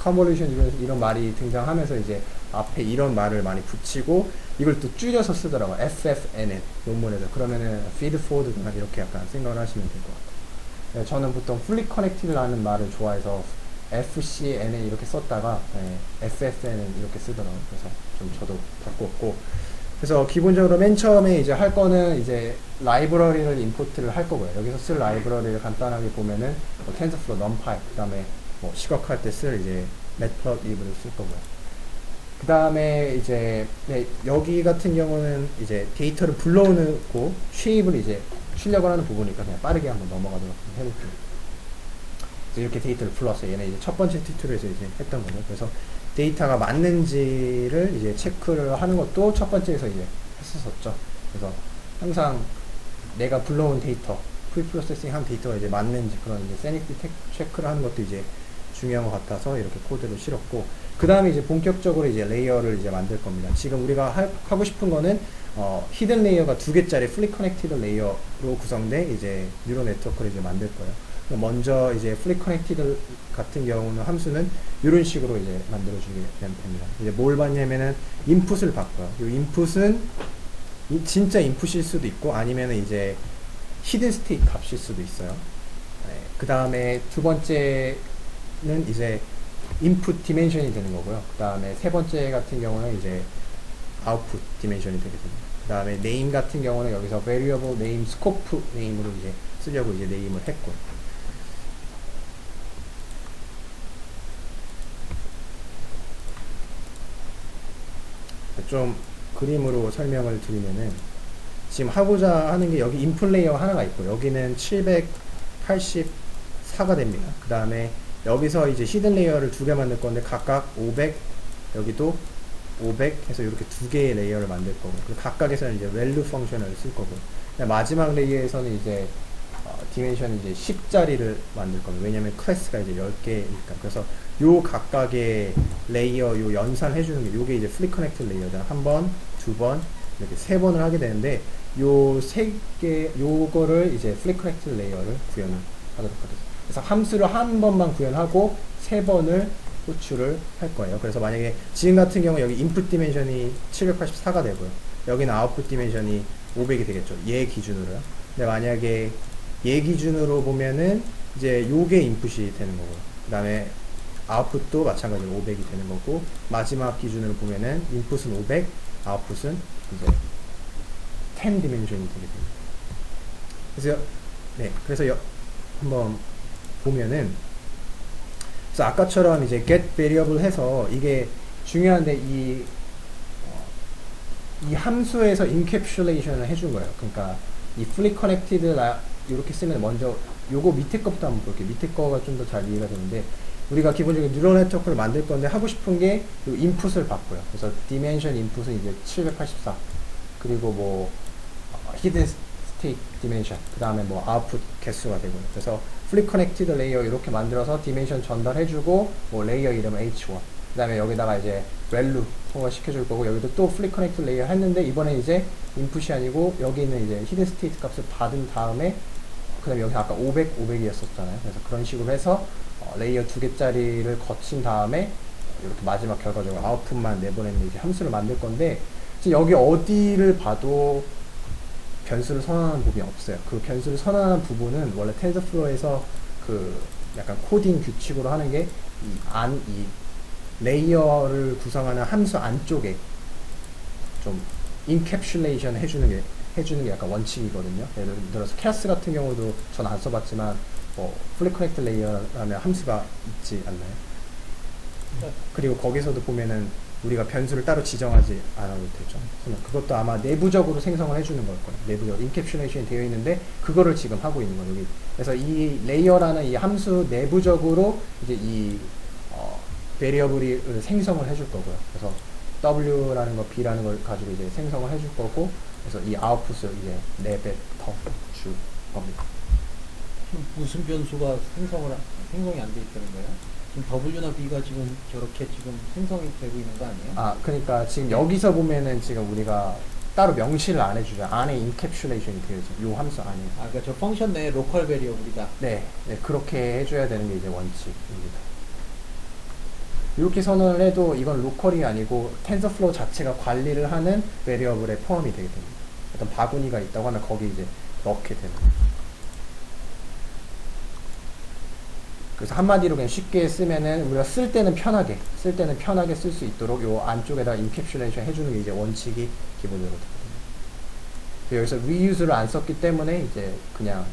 convolution neural 이런 말이 등장하면서 이제 앞에 이런 말을 많이 붙이고 이걸 또 줄여서 쓰더라고요. FFNN 논문에서. 그러면은 feed forward 이렇게 약간 생각을 하시면 될 것 같아요. 네, 저는 보통 fully connected라는 말을 좋아해서 FCNN 이렇게 썼다가 FFNN 이렇게 쓰더라고요. 그래서 좀 저도 바꿨고 그래서 기본적으로 맨 처음에 이제 할 거는 이제 라이브러리를 임포트를 할 거고요. 여기서 쓸 라이브러리를 간단하게 보면은 뭐 TensorFlow, NumPy, 그 다음에 뭐 시각할 때 쓸 이제 Matplotlib를 쓸 거고요. 그 다음에 이제 여기 같은 경우는 이제 데이터를 불러오고 쉐입을 이제 출력을 하는 부분이니까 그냥 빠르게 한번 넘어가도록 해볼게요. 이렇게 데이터를 불러서 얘네 이제 첫 번째 튜토리얼에서 이제 했던 거죠. 그래서 데이터가 맞는지를 이제 체크를 하는 것도 첫 번째에서 이제 했었죠. 그래서 항상 내가 불러온 데이터, 프리프로세싱 한 데이터가 이제 맞는지 그런 이제 세니티 체크를 하는 것도 이제 중요한 것 같아서 이렇게 코드를 실었고, 그 다음에 이제 본격적으로 이제 레이어를 이제 만들 겁니다. 지금 우리가 하고 싶은 거는 히든 레이어가 2개짜리 플리 커넥티드 레이어로 구성된 이제 뉴럴 네트워크를 이제 만들 거예요. 먼저 이제 플리 커넥티드 같은 경우는 함수는 이런 식으로 이제 만들어주게 됩니다. 이제 뭘 받냐면은 인풋을 바꿔요. 이 인풋은 진짜 인풋일 수도 있고 아니면은 이제 히든 스테이트 값일 수도 있어요. 네. 그 다음에 두 번째는 이제 인풋 디멘션이 되는 거고요. 그 다음에 세 번째 같은 경우는 이제 아웃풋 디멘션이 되게 됩니다. 그 다음에 네임 같은 경우는 여기서 variable name, scope name으로 이제 쓰려고 이제 네임을 했고, 좀 그림으로 설명을 드리면은 지금 하고자 하는 게 여기 인풋 레이어 하나가 있고 여기는 784가 됩니다. 그 다음에 여기서 이제 히든 레이어를 두 개 만들 건데 각각 500, 여기도 500 해서 이렇게 두 개의 레이어를 만들 거고, 그 각각에서는 이제 value 펑션을 쓸 거고, 마지막 레이어에서는 이제 디멘션이 이제 10짜리를 만들 겁니다. 왜냐면 클래스가 이제 10개니까. 그래서 요 각각의 레이어 요 연산해 주는 게 요게 이제 플리 커넥트 레이어잖아. 한 번, 두 번, 이렇게 세 번을 하게 되는데 요 세 개 요거를 이제 플리 커넥트 레이어를 구현을 하도록 하겠습니다. 그래서 함수를 한 번만 구현하고 세 번을 호출을 할 거예요. 그래서 만약에 지금 같은 경우 여기 인풋 디멘션이 784가 되고요. 여기는 아웃풋 디멘션이 500이 되겠죠. 얘 기준으로요. 근데 만약에 얘 기준으로 보면은 이제 요게 인풋이 되는 거고요. 그 다음에 아웃풋도 마찬가지로 500이 되는 거고, 마지막 기준으로 보면은 인풋은 500, 아웃풋은 이제 10 디멘션이 되게 됩니다. 그래서 그래서 한번 보면은, 그래서 아까처럼 이제 get variable 해서 이게 중요한데 이 함수에서 encapsulation을 해준 거예요. 그러니까 이 fully connected 이렇게 쓰면 먼저 요거 밑에 거부터 한번 볼게요. 밑에 거가 좀 더 잘 이해가 되는데 우리가 기본적으로 뉴럴 네트워크를 만들 건데 하고 싶은 게 인풋을 바꿔요. 그래서 dimension 인풋은 이제 784 그리고 뭐 hidden state dimension 그 다음에 뭐 output 개수가 되고요. 그래서 fully connected layer 이렇게 만들어서 dimension 전달해주고 뭐 레이어 이름 H1 그 다음에 여기다가 이제 value 통과시켜줄 거고 여기도 또 fully connected layer 했는데 이번에 이제 인풋이 아니고 여기 있는 이제 hidden state 값을 받은 다음에 그 다음에 여기 아까 500, 500이었었잖아요. 그래서 그런 식으로 해서 레이어 2개짜리를 거친 다음에 이렇게 마지막 결과적으로 아웃풋만 내보내는 이제 함수를 만들 건데 지금 여기 어디를 봐도 변수를 선언하는 부분이 없어요. 그 변수를 선언하는 부분은 원래 텐서플로우에서 그 약간 코딩 규칙으로 하는 게 이 레이어를 구성하는 함수 안쪽에 좀 인캡슐레이션 해주는 게 약간 원칙이거든요. 예를 들어서 캐스 같은 경우도 전 안 써봤지만 뭐 fully connected layer라는 함수가 있지 않나요? 그리고 거기서도 보면은 우리가 변수를 따로 지정하지 않아도 되죠. 그것도 아마 내부적으로 생성을 해주는 걸 거예요. 내부적으로 인캡슐레이션이 되어 있는데 그거를 지금 하고 있는 거예요. 여기. 그래서 이 레이어라는 이 함수 내부적으로 이제 이 베리어블을 생성을 해줄 거고요. 그래서 W라는 거, B라는 걸 가지고 이제 생성을 해줄 거고, 그래서 이 아웃풋을 이제 4배 더 줄 겁니다. 지금 무슨 변수가 생성이 안 돼 있다는 거예요? 지금 W나 B가 지금 저렇게 지금 생성이 되고 있는 거 아니에요? 아, 그러니까 지금 여기서 보면은 지금 우리가 따로 명시를 안 해주죠. 안에 인캡슐레이션이 되어 있죠. 요 함수 안에. 아, 그러니까 저 펑션 내에 로컬 베리어블이다. 네, 네, 그렇게 해줘야 되는 게 이제 원칙입니다. 이렇게 선언을 해도 이건 로컬이 아니고 텐서플로우 자체가 관리를 하는 베리어블에 포함이 되게 됩니다. 어떤 바구니가 있다고 하면 거기 이제 넣게 되는 거예요. 그래서 한마디로 그냥 쉽게 쓰면은 우리가 쓸 때는 편하게 쓸 수 있도록 요 안쪽에다 인캡슐레이션 해주는 게 이제 원칙이 기본적으로 되거든요. 여기서 reuse를 안 썼기 때문에 이제 그냥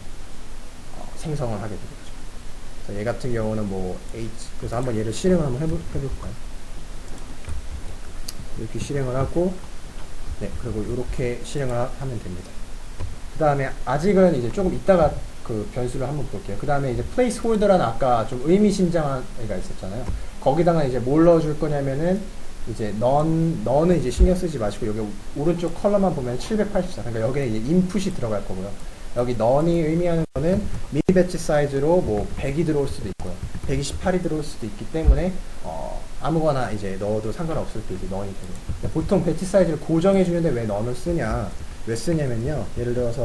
생성을 하게 되겠죠. 그래서 얘 같은 경우는 뭐 그래서 한번 얘를 실행을 한번 해볼까요? 이렇게 실행을 하고 네, 그리고 이렇게 실행을 하면 됩니다. 그 다음에 아직은 이제 조금 이따가 그 변수를 한번 볼게요. 그 다음에 이제 placeholder라는 아까 좀 의미심장한 애가 있었잖아요. 거기다가 이제 뭘 넣어줄 거냐면은 이제 너는 이제 신경 쓰지 마시고 여기 오른쪽 컬러만 보면 784. 그러니까 여기에 이제 인풋이 들어갈 거고요. 여기 넌이 의미하는 거는 미니 배치 사이즈로 뭐 100이 들어올 수도 있고요. 128이 들어올 수도 있기 때문에 아무거나 이제 넣어도 상관없을 때 이제 넌이 되고. 보통 배치 사이즈를 고정해 주는데 왜 넌을 쓰냐? 왜 쓰냐면요. 예를 들어서